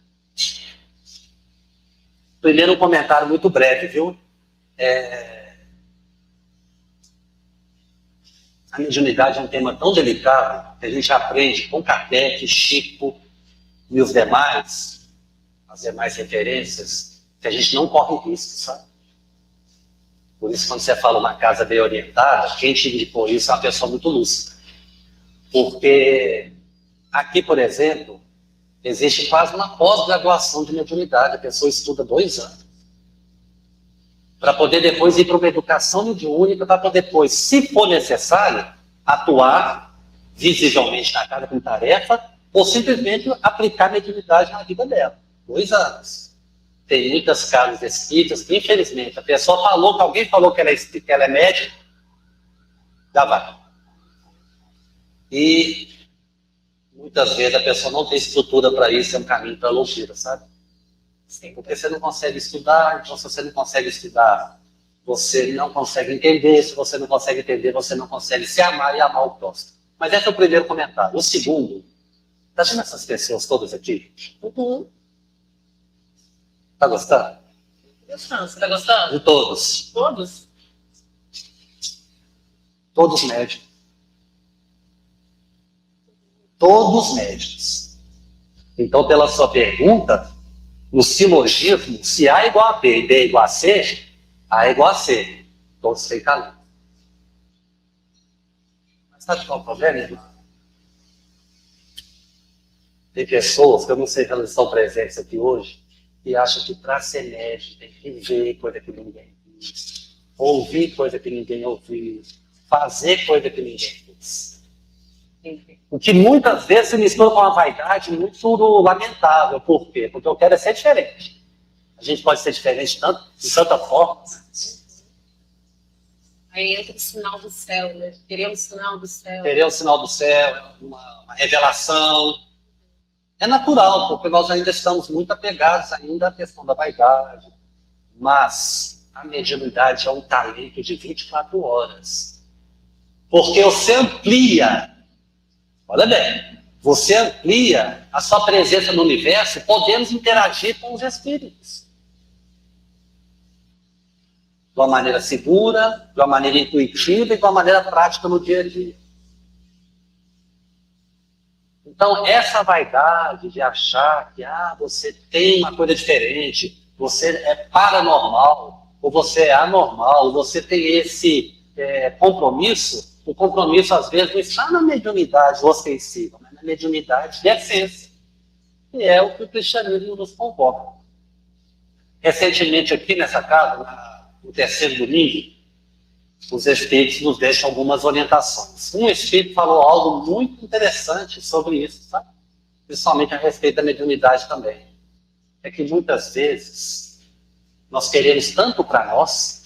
Primeiro um comentário muito breve, viu? A mediunidade é um tema tão delicado que a gente aprende com Kardec, Chico e os demais, as demais referências, que a gente não corre risco, sabe? Por isso, quando você fala uma casa bem orientada, quem te indicou isso é uma pessoa muito lúcida. Porque aqui, por exemplo, existe quase uma pós-graduação de mediunidade. A pessoa estuda 2 anos. Para poder depois ir para uma educação mediúnica, para poder depois, se for necessário, atuar visivelmente na casa com tarefa, ou simplesmente aplicar a mediunidade na vida dela. 2 anos. Tem muitas casas espíritas que, infelizmente, a pessoa falou, que alguém falou que ela é médica, já vai. E muitas vezes a pessoa não tem estrutura para isso, é um caminho para a loucura, sabe? Sim. Porque você não consegue estudar, então se você não consegue estudar, você não consegue entender, se você não consegue entender, você não consegue se amar e amar o próximo. Mas esse é o primeiro comentário. O segundo, tá vendo essas pessoas todas aqui? Uhum. Tá gostando? Você tá gostando? De todos. Todos? Todos médicos. Todos médicos. Então, pela sua pergunta, no silogismo, se A é igual a B e B é igual a C, A é igual a C. Todos têm talento. Mas sabe qual é o problema, irmão? Tem pessoas, que eu não sei se elas estão presentes aqui hoje, que acham que para ser médico tem que ver coisa que ninguém viu, ouvir coisa que ninguém ouviu, fazer coisa que ninguém fez. O que muitas vezes se mistura com uma vaidade muito lamentável. Por quê? Porque eu quero é ser diferente. A gente pode ser diferente de tanta forma. Aí entra o sinal do céu, né? Querer o sinal do céu. Querer o sinal do céu, uma revelação. É natural, porque nós ainda estamos muito apegados ainda à questão da vaidade. Mas a mediunidade é um talento de 24 horas. Porque você amplia, olha bem, você amplia a sua presença no universo, podemos interagir com os espíritos. De uma maneira segura, de uma maneira intuitiva e de uma maneira prática no dia a dia. Então, essa vaidade de achar que você tem uma coisa diferente, você é paranormal, ou você é anormal, ou você tem esse compromisso, o compromisso às vezes não está na mediunidade ostensiva, mas na mediunidade de essência, que é o que o cristianismo nos convoca. Recentemente aqui nessa casa, no terceiro domingo, os espíritos nos deixam algumas orientações. Um espírito falou algo muito interessante sobre isso, sabe? Principalmente a respeito da mediunidade também. É que muitas vezes nós queremos tanto para nós,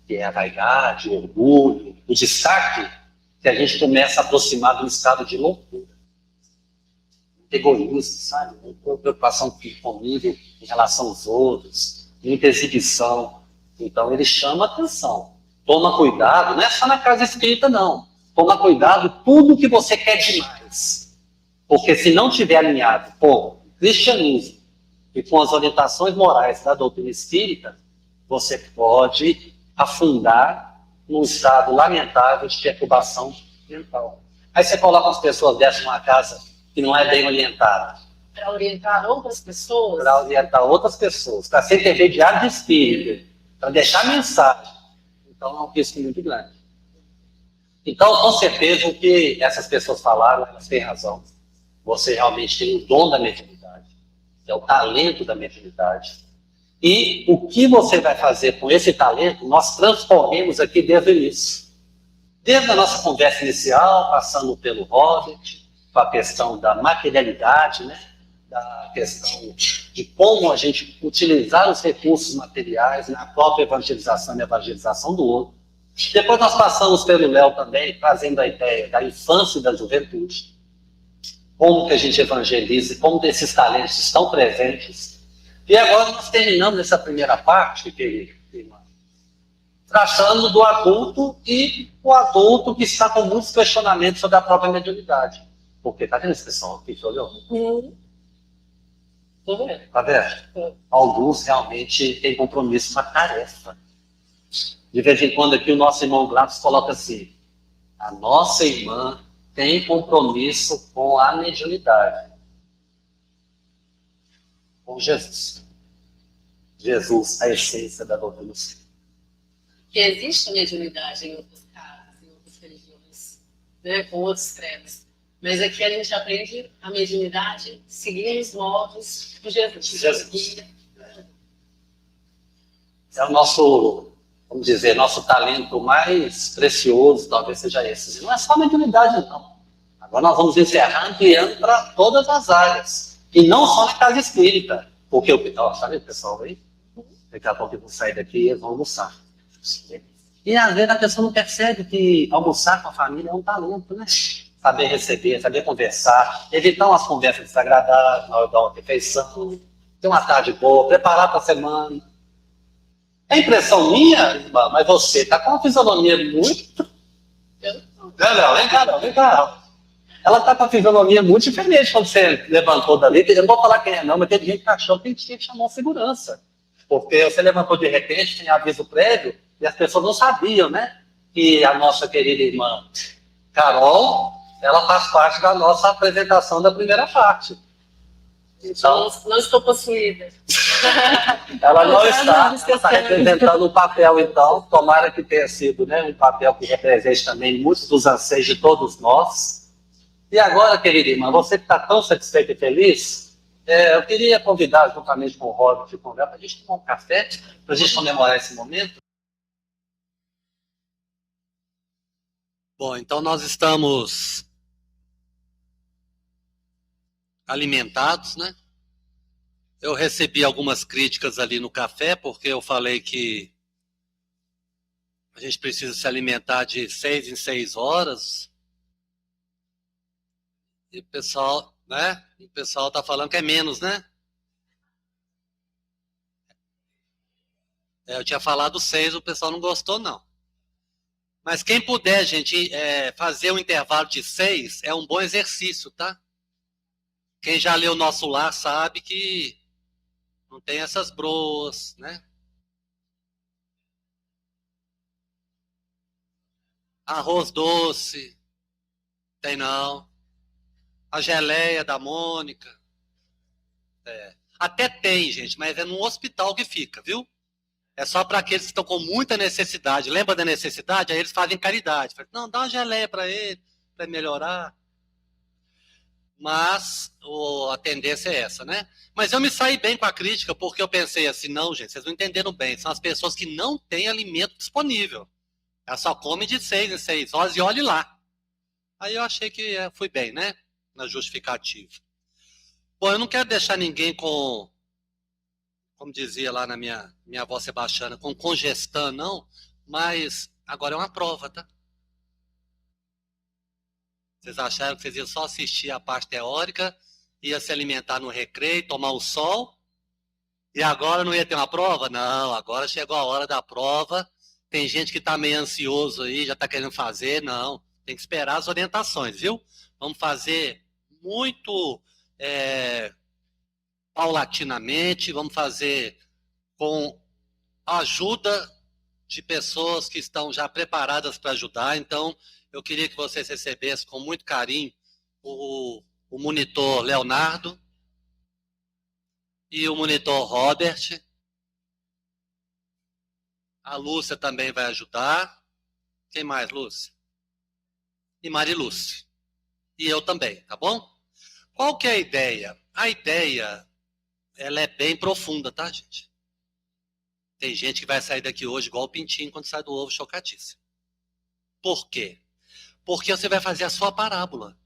que é a vaidade, o orgulho, o destaque, que a gente começa a aproximar de um estado de loucura. Egoísmo, sabe? Muita preocupação comigo em relação aos outros, muita exibição. Então ele chama atenção. Toma cuidado, não é só na casa espírita, não. Toma cuidado tudo que você quer demais. Porque se não estiver alinhado com o cristianismo e com as orientações morais da doutrina espírita, você pode afundar num estado lamentável de perturbação mental. Aí você coloca as pessoas dessas numa casa que não é bem orientada. Para orientar outras pessoas? Para orientar outras pessoas, para ser intermediário de espírito, para deixar mensagem. Então é um risco muito grande. Então, com certeza, o que essas pessoas falaram, elas têm razão. Você realmente tem o dom da mediunidade, é o talento da mediunidade. E o que você vai fazer com esse talento, nós transformamos aqui desde o início. Desde a nossa conversa inicial, passando pelo Robert, com a questão da materialidade, né? Da questão de como a gente utilizar os recursos materiais na própria evangelização e evangelização do outro. Depois nós passamos pelo Léo também, trazendo a ideia da infância e da juventude. Como que a gente evangeliza, como esses talentos estão presentes. E agora nós terminamos essa primeira parte, tratando do adulto e o adulto que está com muitos questionamentos sobre a própria mediunidade. Porque, tá vendo esse pessoal aqui que olhou? Tá vendo? Alguns realmente têm compromisso com a tarefa. De vez em quando aqui o nosso irmão Gladys coloca assim, A nossa irmã tem compromisso com a mediunidade. Com Jesus. Jesus, a essência da doutrina espírita. Que existe mediunidade em outras casas, em outras religiões, né, com outros credos. Mas aqui a gente aprende a mediunidade seguindo os modos de Jesus. É o nosso, vamos dizer, nosso talento mais precioso, talvez seja esse. E não é só a mediunidade, não. Agora nós vamos encerrar ampliando para todas as áreas. E não só na casa espírita. Porque sabe o pessoal aí? Daqui a pouco eu vou sair daqui e eles vão almoçar. E às vezes a pessoa não percebe que almoçar com a família é um talento, né? Saber receber, saber conversar, evitar umas conversas desagradáveis na hora da refeição, ter uma tarde boa, preparar para a semana. É impressão minha, irmã, mas você está com uma fisionomia muito... Não, vem cá. Ela está com a fisionomia muito diferente quando você levantou dali. Eu não vou falar quem é não, mas teve gente que achou que tinha que chamar uma segurança. Porque você levantou de repente, tinha aviso prévio, e as pessoas não sabiam, né? Que a nossa querida irmã Carol, ela faz parte da nossa apresentação da primeira parte. Então, Não estou possuída. ela não está representando um papel, então, tomara que tenha sido, né, um papel que represente também muitos dos anseios de todos nós. E agora, querida irmã, você que está tão satisfeita e feliz, eu queria convidar, juntamente com o Robert e com o Léo, para a gente tomar um café, para a gente comemorar esse momento. Bom, então nós estamos alimentados, né? Eu recebi algumas críticas ali no café, porque eu falei que a gente precisa se alimentar de 6 em 6 horas. E o pessoal, né? O pessoal tá falando que é menos, né? Eu tinha falado 6, o pessoal não gostou, não. Mas quem puder, gente, fazer um intervalo de 6 é um bom exercício, tá? Quem já leu o Nosso Lar sabe que não tem essas broas, né? Arroz doce, tem não. A geleia da Mônica. Até tem, gente, mas é num hospital que fica, viu? É só para aqueles que estão com muita necessidade. Lembra da necessidade? Aí eles fazem caridade. Não, dá uma geleia para ele, para melhorar. Mas a tendência é essa, né? Mas eu me saí bem com a crítica, porque eu pensei assim, não, gente, vocês não entenderam bem. São as pessoas que não têm alimento disponível. Ela só come de 6 em 6 horas e olhe lá. Aí eu achei que fui bem, né? Na justificativa. Bom, eu não quero deixar ninguém com, como dizia lá na minha avó Sebastiana, com congestão, não, mas agora é uma prova, tá? Vocês acharam que vocês iam só assistir a parte teórica, ia se alimentar no recreio, tomar o sol, e agora não ia ter uma prova? Não, agora chegou a hora da prova, tem gente que está meio ansioso aí, já está querendo fazer, não, tem que esperar as orientações, viu? Vamos fazer muito paulatinamente, vamos fazer com a ajuda de pessoas que estão já preparadas para ajudar. Então, eu queria que vocês recebessem com muito carinho o monitor Leonardo e o monitor Robert. A Lúcia também vai ajudar. Quem mais, Lúcia? E Marilúcia. E eu também, tá bom? Qual que é a ideia? A ideia, ela é bem profunda, tá, gente? Tem gente que vai sair daqui hoje igual o pintinho quando sai do ovo, chocadíssimo. Por quê? Porque você vai fazer a sua parábola.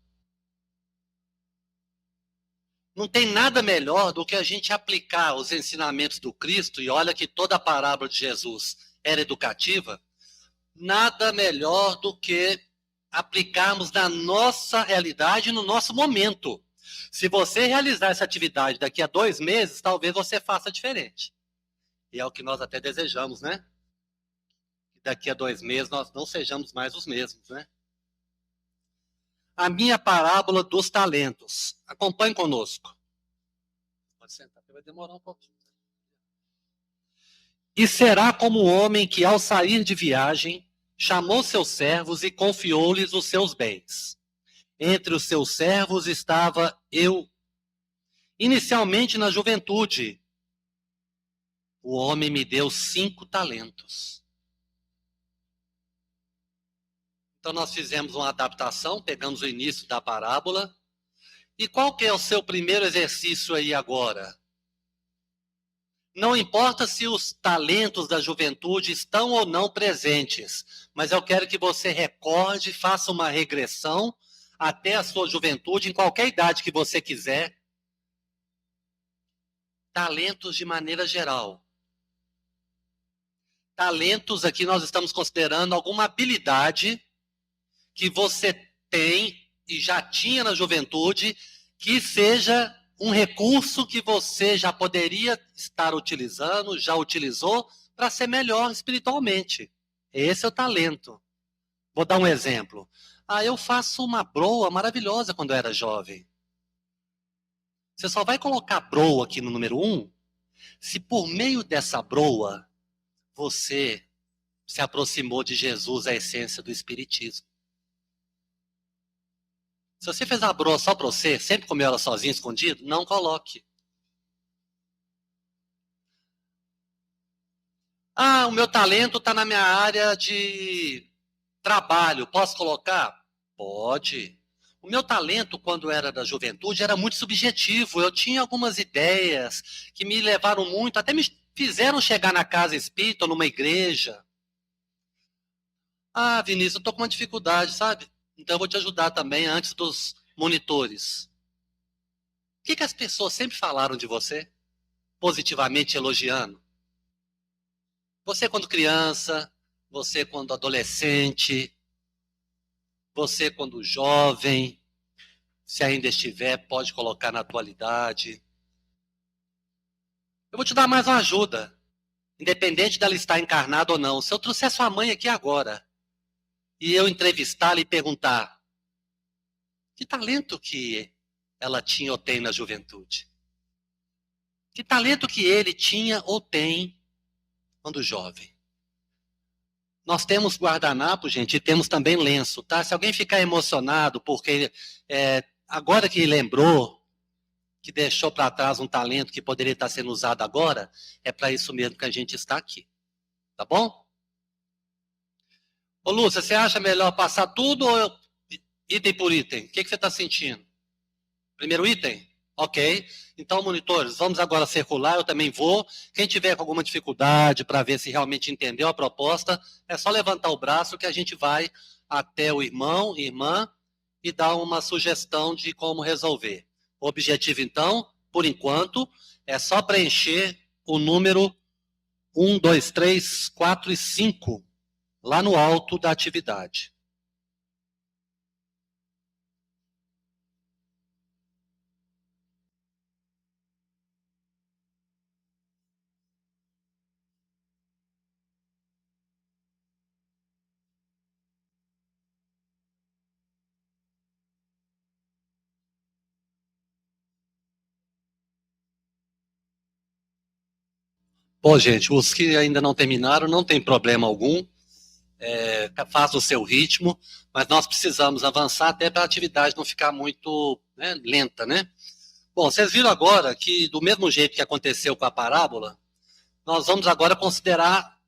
Não tem nada melhor do que a gente aplicar os ensinamentos do Cristo, e olha que toda a parábola de Jesus era educativa, nada melhor do que aplicarmos na nossa realidade, no nosso momento. Se você realizar essa atividade daqui a 2 meses, talvez você faça diferente. E é o que nós até desejamos, né? Que daqui a 2 meses nós não sejamos mais os mesmos, né? A minha parábola dos talentos. Acompanhe conosco. Pode sentar, vai demorar um pouquinho. E será como um homem que, ao sair de viagem, chamou seus servos e confiou-lhes os seus bens. Entre os seus servos estava eu. Inicialmente na juventude, o homem me deu 5 talentos. Então nós fizemos uma adaptação, pegamos o início da parábola. E qual que é o seu primeiro exercício aí agora? Não importa se os talentos da juventude estão ou não presentes, mas eu quero que você recorde, faça uma regressão até a sua juventude, em qualquer idade que você quiser. Talentos de maneira geral. Talentos aqui nós estamos considerando alguma habilidade que você tem e já tinha na juventude, que seja um recurso que você já poderia estar utilizando, já utilizou, para ser melhor espiritualmente. Esse é o talento. Vou dar um exemplo. Eu faço uma broa maravilhosa quando eu era jovem. Você só vai colocar broa aqui no número 1, se por meio dessa broa, você se aproximou de Jesus, a essência do Espiritismo. Se você fez a broa só para você, sempre comeu ela sozinho, escondido, não coloque. O meu talento está na minha área de trabalho, posso colocar? Pode. O meu talento, quando era da juventude, era muito subjetivo. Eu tinha algumas ideias que me levaram muito, até me fizeram chegar na casa espírita ou numa igreja. Vinícius, eu estou com uma dificuldade, sabe? Então eu vou te ajudar também antes dos monitores. O que as pessoas sempre falaram de você? Positivamente elogiando. Você quando criança, você quando adolescente, você quando jovem, se ainda estiver, pode colocar na atualidade. Eu vou te dar mais uma ajuda. Independente dela estar encarnada ou não. Se eu trouxer sua mãe aqui agora, e eu entrevistá-la e perguntar que talento que ela tinha ou tem na juventude? Que talento que ele tinha ou tem quando jovem? Nós temos guardanapo, gente, e temos também lenço, tá? Se alguém ficar emocionado porque agora que lembrou que deixou para trás um talento que poderia estar sendo usado agora, é para isso mesmo que a gente está aqui. Tá bom? Ô, Lúcia, você acha melhor passar tudo ou item por item? O que você está sentindo? Primeiro item? Ok. Então, monitores, vamos agora circular, eu também vou. Quem tiver com alguma dificuldade para ver se realmente entendeu a proposta, é só levantar o braço que a gente vai até o irmão, irmã, e dar uma sugestão de como resolver. O objetivo, então, por enquanto, é só preencher o número 1, 2, 3, 4 e 5. Lá no alto da atividade. Bom, gente, os que ainda não terminaram, não tem problema algum. Faz o seu ritmo, mas nós precisamos avançar até para a atividade não ficar muito lenta, né? Bom, vocês viram agora que, do mesmo jeito que aconteceu com a parábola, nós vamos agora considerar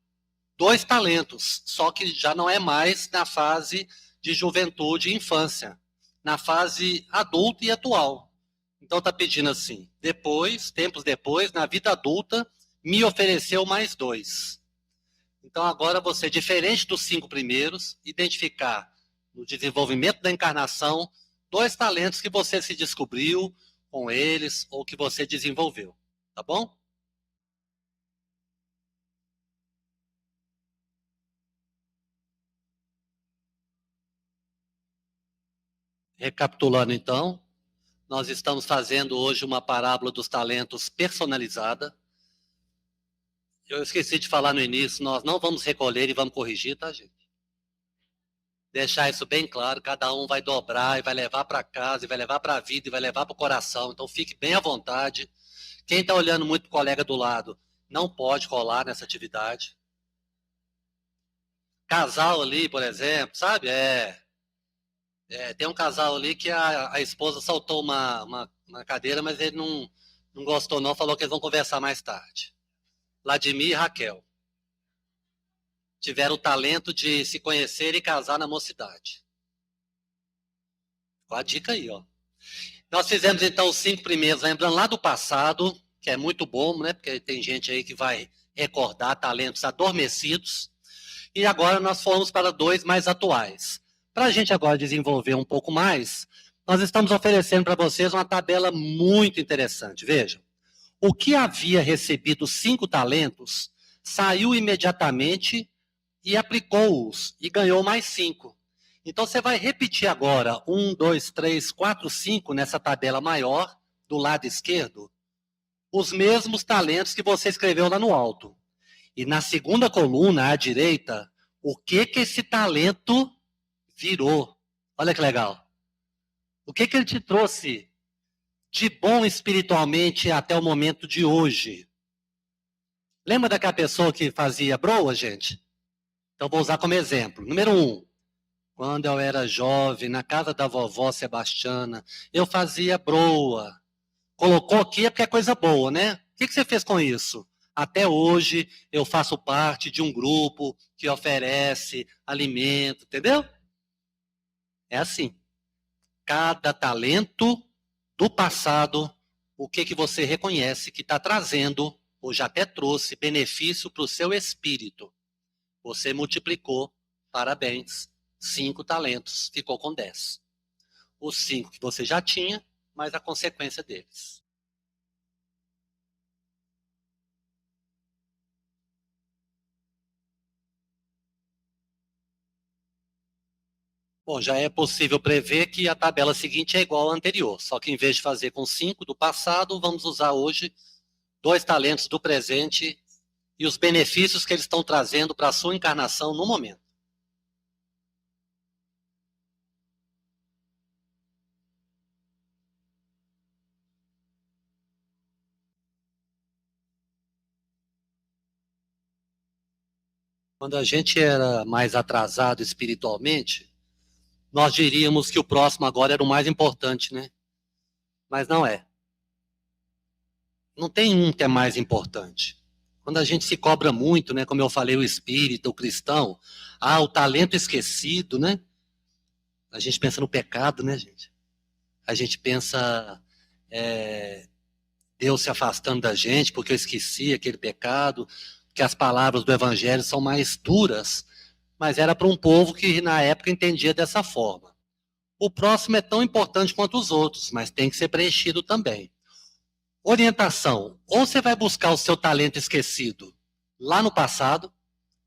2 talentos, só que já não é mais na fase de juventude e infância, na fase adulta e atual. Então está pedindo assim, tempos depois, na vida adulta, me ofereceu mais 2. Então agora você, diferente dos 5 primeiros, identificar no desenvolvimento da encarnação 2 talentos que você se descobriu com eles ou que você desenvolveu, tá bom? Recapitulando então, nós estamos fazendo hoje uma parábola dos talentos personalizada. Eu esqueci de falar no início, nós não vamos recolher e vamos corrigir, tá, gente? Deixar isso bem claro, cada um vai dobrar e vai levar para casa, e vai levar para a vida, e vai levar para o coração. Então fique bem à vontade. Quem está olhando muito para o colega do lado, não pode colar nessa atividade. casal ali, por exemplo, sabe? Tem um casal ali que a esposa soltou uma cadeira, mas ele não gostou não, falou que eles vão conversar mais tarde. Vladimir e Raquel tiveram o talento de se conhecer e casar na mocidade. Qual a dica aí, ó. Nós fizemos então os 5 primeiros, lembrando lá do passado, que é muito bom, né? Porque tem gente aí que vai recordar talentos adormecidos. E agora nós fomos para 2 mais atuais. Para a gente agora desenvolver um pouco mais, nós estamos oferecendo para vocês uma tabela muito interessante. Vejam, o que havia recebido 5 talentos, saiu imediatamente e aplicou-os e ganhou mais 5. Então você vai repetir agora 1, 2, 3, 4, 5 nessa tabela maior, do lado esquerdo, os mesmos talentos que você escreveu lá no alto. E na segunda coluna, à direita, o que esse talento virou. Olha que legal. O que ele te trouxe de bom espiritualmente até o momento de hoje? Lembra daquela pessoa que fazia broa, gente? Então vou usar como exemplo. Número 1. Quando eu era jovem, na casa da vovó Sebastiana, eu fazia broa. Colocou aqui é porque é coisa boa, né? O que você fez com isso? Até hoje eu faço parte de um grupo que oferece alimento, entendeu? É assim. Cada talento do passado, o que você reconhece que está trazendo, ou já até trouxe, benefício para o seu espírito. Você multiplicou, parabéns, 5 talentos, ficou com 10. Os 5 que você já tinha, mais a consequência deles. Bom, já é possível prever que a tabela seguinte é igual à anterior, só que em vez de fazer com 5 do passado, vamos usar hoje 2 talentos do presente e os benefícios que eles estão trazendo para a sua encarnação no momento. Quando a gente era mais atrasado espiritualmente, nós diríamos que o próximo agora era o mais importante, né? Mas não é. Não tem um que é mais importante. Quando a gente se cobra muito, né? Como eu falei, o espírita, o cristão, o talento esquecido, né? A gente pensa no pecado, né, gente? A gente pensa Deus se afastando da gente porque eu esqueci aquele pecado, que as palavras do evangelho são mais duras, mas era para um povo que na época entendia dessa forma. O próximo é tão importante quanto os outros, mas tem que ser preenchido também. Orientação: ou você vai buscar o seu talento esquecido lá no passado,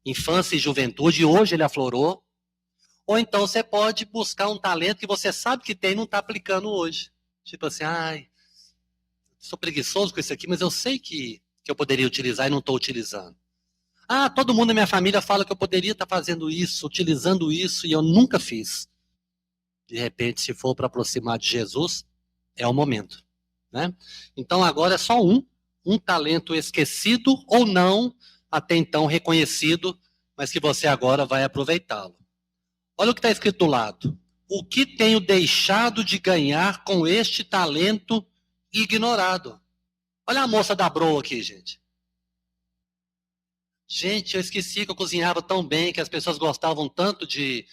infância e juventude, e hoje ele aflorou, ou então você pode buscar um talento que você sabe que tem e não está aplicando hoje. Tipo assim, sou preguiçoso com isso aqui, mas eu sei que eu poderia utilizar e não estou utilizando. Todo mundo na minha família fala que eu poderia estar fazendo isso, utilizando isso, e eu nunca fiz. De repente, se for para aproximar de Jesus, é o momento. Né? Então agora é só um talento esquecido ou não, até então reconhecido, mas que você agora vai aproveitá-lo. Olha o que está escrito do lado. O que tenho deixado de ganhar com este talento ignorado? Olha a moça da broa aqui, gente. Gente, eu esqueci que eu cozinhava tão bem, que as pessoas gostavam tanto de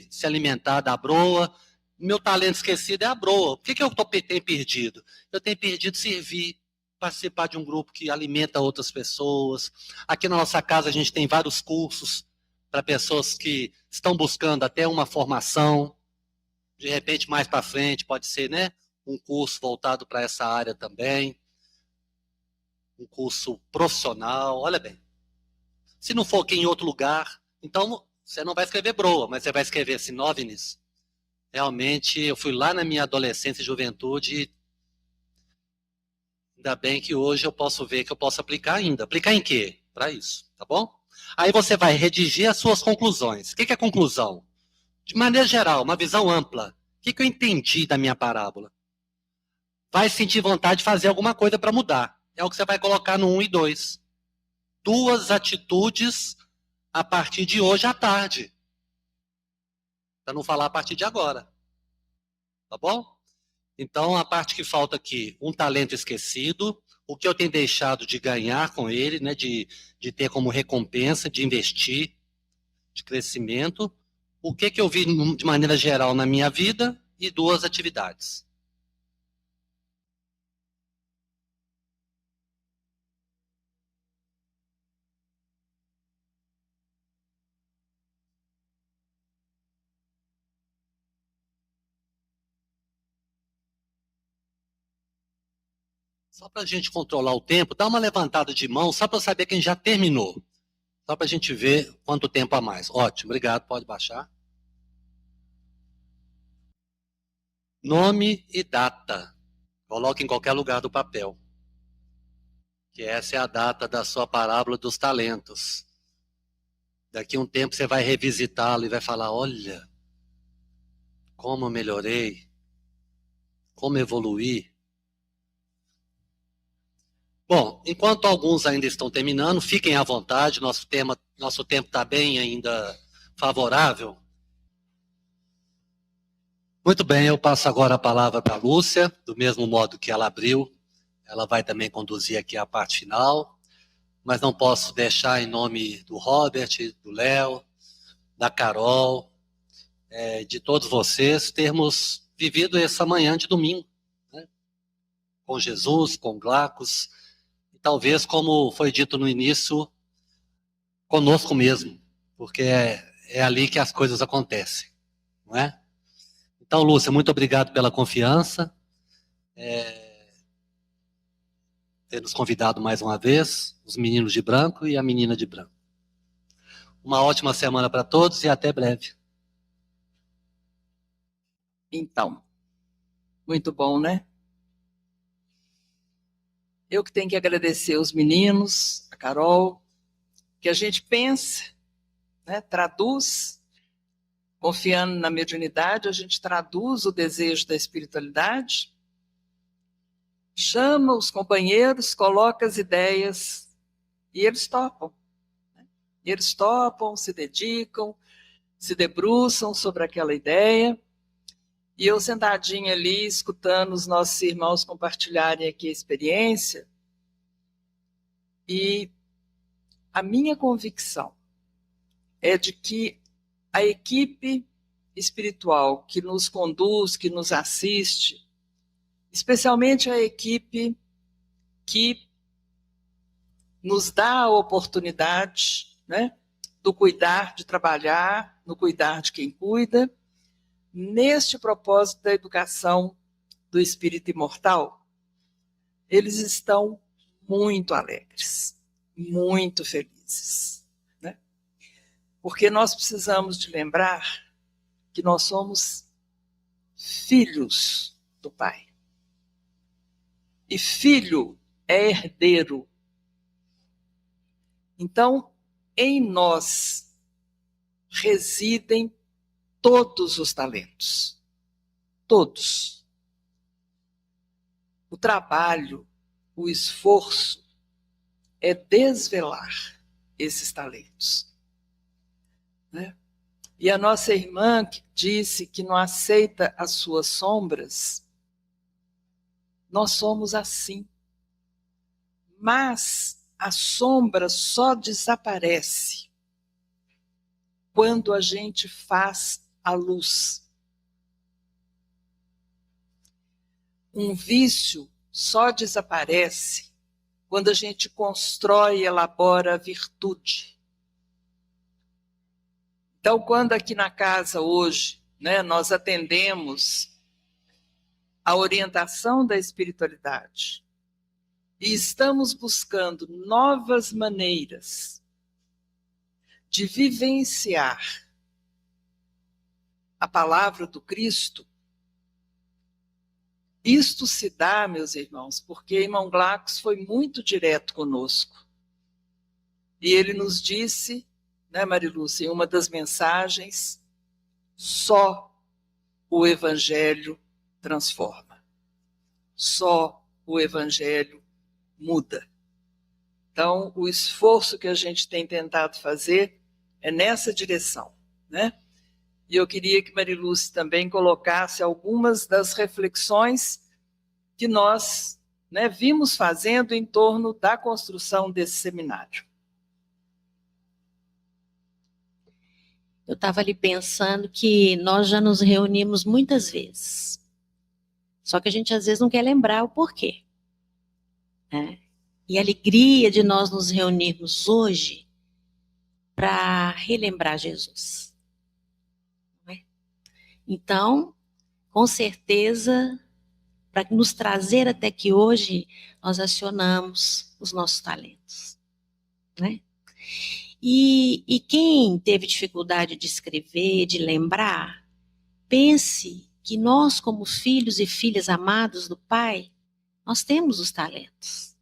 se alimentar da broa. Meu talento esquecido é a broa. O que eu tenho perdido? Eu tenho perdido servir, participar de um grupo que alimenta outras pessoas. Aqui na nossa casa a gente tem vários cursos para pessoas que estão buscando até uma formação. De repente, mais para frente, pode ser, né, um curso voltado para essa área também. Um curso profissional, olha bem. Se não for aqui em outro lugar, então você não vai escrever broa, mas você vai escrever Sinóvinis. Realmente, eu fui lá na minha adolescência e juventude, ainda bem que hoje eu posso ver que eu posso aplicar ainda. Aplicar em quê? Para isso, tá bom? Aí você vai redigir as suas conclusões. O que é conclusão? De maneira geral, uma visão ampla. O que eu entendi da minha parábola? Vai sentir vontade de fazer alguma coisa para mudar. É o que você vai colocar no 1 e 2. 2 atitudes a partir de hoje à tarde. Para não falar a partir de agora. Tá bom? Então, a parte que falta aqui, um talento esquecido, o que eu tenho deixado de ganhar com ele, né, de ter como recompensa, de investir, de crescimento, o que eu vi de maneira geral na minha vida e 2 atividades. Só para a gente controlar o tempo, dá uma levantada de mão, só para saber quem já terminou. Só para a gente ver quanto tempo a mais. Ótimo, obrigado, pode baixar. Nome e data. Coloque em qualquer lugar do papel. Que essa é a data da sua parábola dos talentos. Daqui a um tempo você vai revisitá-lo e vai falar, olha, como eu melhorei, como evoluí. Bom, enquanto alguns ainda estão terminando, fiquem à vontade, nosso tempo está bem ainda favorável. Muito bem, eu passo agora a palavra para a Lúcia, do mesmo modo que ela abriu. Ela vai também conduzir aqui a parte final, mas não posso deixar em nome do Robert, do Léo, da Carol, de todos vocês, termos vivido essa manhã de domingo, né? Com Jesus, com Glacos, talvez, como foi dito no início, conosco mesmo, porque é ali que as coisas acontecem, não é? Então, Lúcia, muito obrigado pela confiança, ter nos convidado mais uma vez, os meninos de branco e a menina de branco. Uma ótima semana para todos e até breve. Então, muito bom, né? Eu que tenho que agradecer os meninos, a Carol, que a gente pensa, né, traduz, confiando na mediunidade, a gente traduz o desejo da espiritualidade, chama os companheiros, coloca as ideias e eles topam. Né? Eles topam, se dedicam, se debruçam sobre aquela ideia. E eu sentadinha ali, escutando os nossos irmãos compartilharem aqui a experiência, e a minha convicção é de que a equipe espiritual que nos conduz, que nos assiste, especialmente a equipe que nos dá a oportunidade, né, do cuidar, de trabalhar, no cuidar de quem cuida, neste propósito da educação do espírito imortal, eles estão muito alegres, muito felizes, né? Porque nós precisamos de lembrar que nós somos filhos do Pai. E filho é herdeiro. Então, em nós residem todos os talentos. Todos. O trabalho, o esforço é desvelar esses talentos. Né? E a nossa irmã que disse que não aceita as suas sombras, nós somos assim. Mas a sombra só desaparece quando a gente faz a luz. Um vício só desaparece quando a gente constrói e elabora a virtude. Então, quando aqui na casa hoje, né, nós atendemos a orientação da espiritualidade e estamos buscando novas maneiras de vivenciar a palavra do Cristo, isto se dá, meus irmãos, porque irmão Glacos foi muito direto conosco. E ele nos disse, né, Marilúcia, em uma das mensagens, só o Evangelho transforma. Só o Evangelho muda. Então, o esforço que a gente tem tentado fazer é nessa direção, né? E eu queria que Marilúcia também colocasse algumas das reflexões que nós, né, vimos fazendo em torno da construção desse seminário. Eu estava ali pensando que nós já nos reunimos muitas vezes. Só que a gente às vezes não quer lembrar o porquê, né? E a alegria de nós nos reunirmos hoje para relembrar Jesus. Não é? Então, com certeza, para nos trazer até aqui hoje, nós acionamos os nossos talentos, né? E quem teve dificuldade de escrever, de lembrar, pense que nós, como filhos e filhas amados do Pai, nós temos os talentos.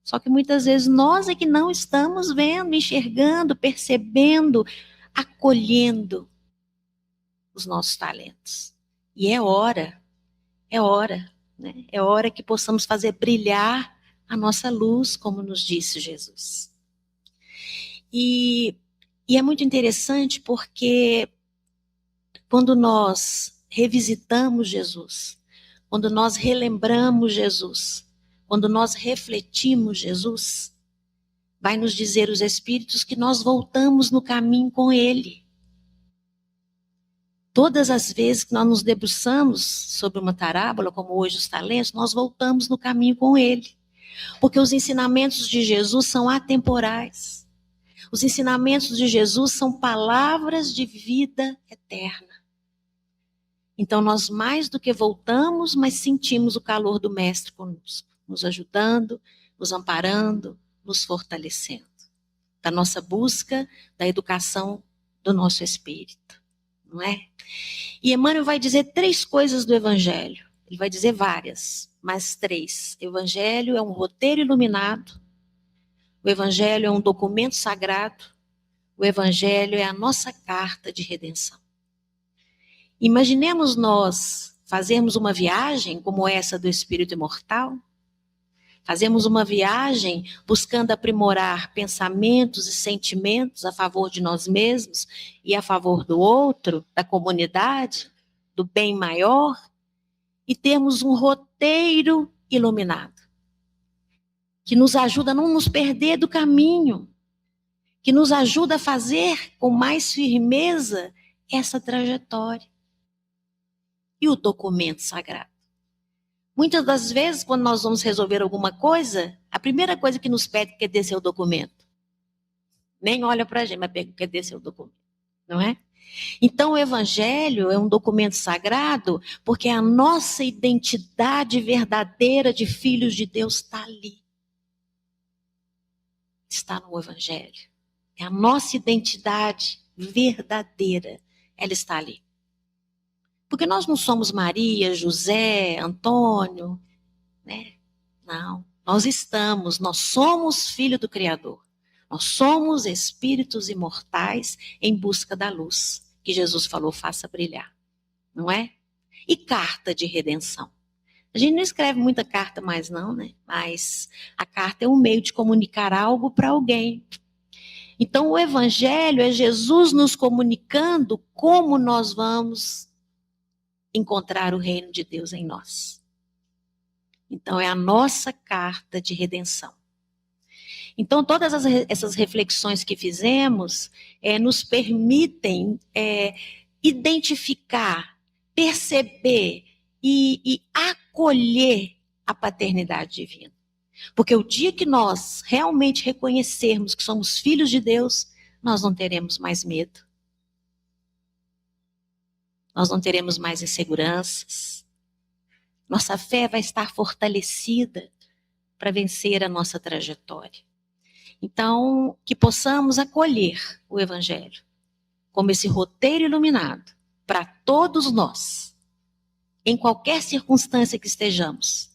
Só que muitas vezes nós é que não estamos vendo, enxergando, percebendo, acolhendo os nossos talentos. E é hora, né? É hora que possamos fazer brilhar a nossa luz, como nos disse Jesus. E é muito interessante porque quando nós revisitamos Jesus, quando nós relembramos Jesus, quando nós refletimos Jesus, vai nos dizer os Espíritos que nós voltamos no caminho com Ele. Todas as vezes que nós nos debruçamos sobre uma parábola, como hoje os talentos, nós voltamos no caminho com Ele. Porque os ensinamentos de Jesus são atemporais. Os ensinamentos de Jesus são palavras de vida eterna. Então nós mais do que voltamos, mas sentimos o calor do Mestre conosco, nos ajudando, nos amparando, nos fortalecendo. Da nossa busca, da educação do nosso espírito, não é? E Emmanuel vai dizer 3 coisas do Evangelho. Ele vai dizer várias, mas 3. O Evangelho é um roteiro iluminado. O Evangelho é um documento sagrado. O Evangelho é a nossa carta de redenção. Imaginemos nós fazermos uma viagem como essa do Espírito Imortal. Fazemos uma viagem buscando aprimorar pensamentos e sentimentos a favor de nós mesmos e a favor do outro, da comunidade, do bem maior, e termos um roteiro iluminado, que nos ajuda a não nos perder do caminho, que nos ajuda a fazer com mais firmeza essa trajetória. E o documento sagrado. Muitas das vezes, quando nós vamos resolver alguma coisa, a primeira coisa que nos pede é descer o documento. Nem olha para a gente, mas quer descer o documento, não é? Então, o Evangelho é um documento sagrado porque a nossa identidade verdadeira de filhos de Deus está ali. Está no Evangelho. É a nossa identidade verdadeira. Ela está ali. Porque nós não somos Maria, José, Antônio, né? Não. Nós somos filho do Criador. Nós somos espíritos imortais em busca da luz, que Jesus falou, faça brilhar. Não é? E carta de redenção. A gente não escreve muita carta mais não, né? Mas a carta é um meio de comunicar algo para alguém. Então o Evangelho é Jesus nos comunicando como nós vamos encontrar o reino de Deus em nós. Então é a nossa carta de redenção. Então todas essas reflexões que fizemos nos permitem identificar, perceber e acolher a paternidade divina. Porque o dia que nós realmente reconhecermos que somos filhos de Deus, nós não teremos mais medo. Nós não teremos mais inseguranças. Nossa fé vai estar fortalecida para vencer a nossa trajetória. Então, que possamos acolher o Evangelho como esse roteiro iluminado para todos nós, em qualquer circunstância que estejamos,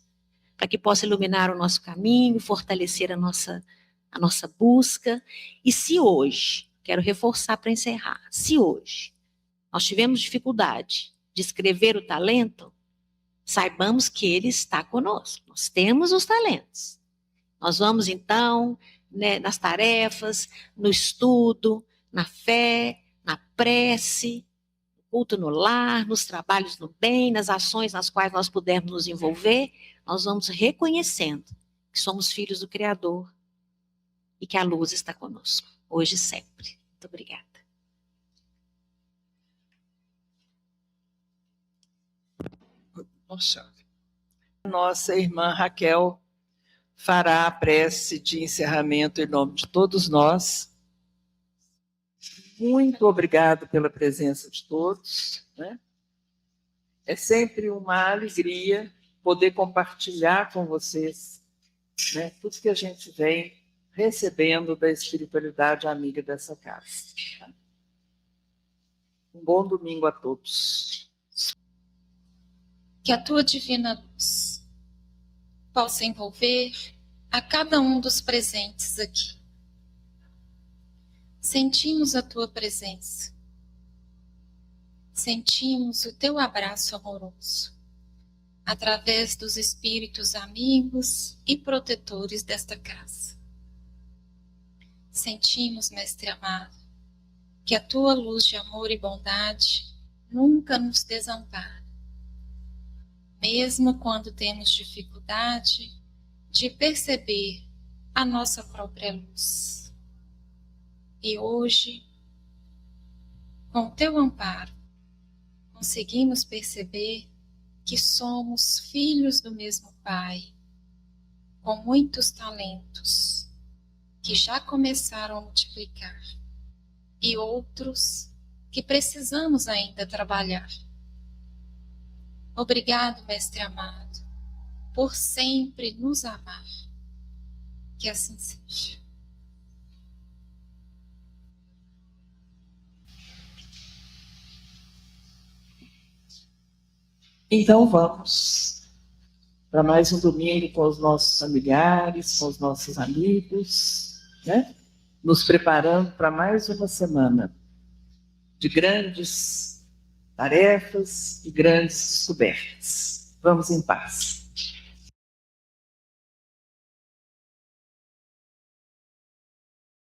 para que possa iluminar o nosso caminho, fortalecer a nossa busca. E se hoje, quero reforçar para encerrar, se hoje nós tivemos dificuldade de escrever o talento, saibamos que ele está conosco. Nós temos os talentos. Nós vamos, então, nas tarefas, no estudo, na fé, na prece, no culto no lar, nos trabalhos no bem, nas ações nas quais nós pudermos nos envolver, nós vamos reconhecendo que somos filhos do Criador e que a luz está conosco, hoje e sempre. Muito obrigada. Nossa irmã Raquel fará a prece de encerramento em nome de todos nós. Muito obrigado pela presença de todos, né? É sempre uma alegria poder compartilhar com vocês, né, tudo que a gente vem recebendo da espiritualidade amiga dessa casa. Um bom domingo a todos. Que a tua divina luz possa envolver a cada um dos presentes aqui. Sentimos a tua presença. Sentimos o teu abraço amoroso, através dos espíritos amigos e protetores desta casa. Sentimos, Mestre amado, que a tua luz de amor e bondade nunca nos desampara, mesmo quando temos dificuldade de perceber a nossa própria luz. E hoje, com o teu amparo, conseguimos perceber que somos filhos do mesmo Pai, com muitos talentos, que já começaram a multiplicar, e outros que precisamos ainda trabalhar. Obrigado, Mestre amado, por sempre nos amar. Que assim seja. Então vamos para mais um domingo com os nossos familiares, com os nossos amigos, né? Nos preparando para mais uma semana de grandes tarefas e grandes descobertas. Vamos em paz.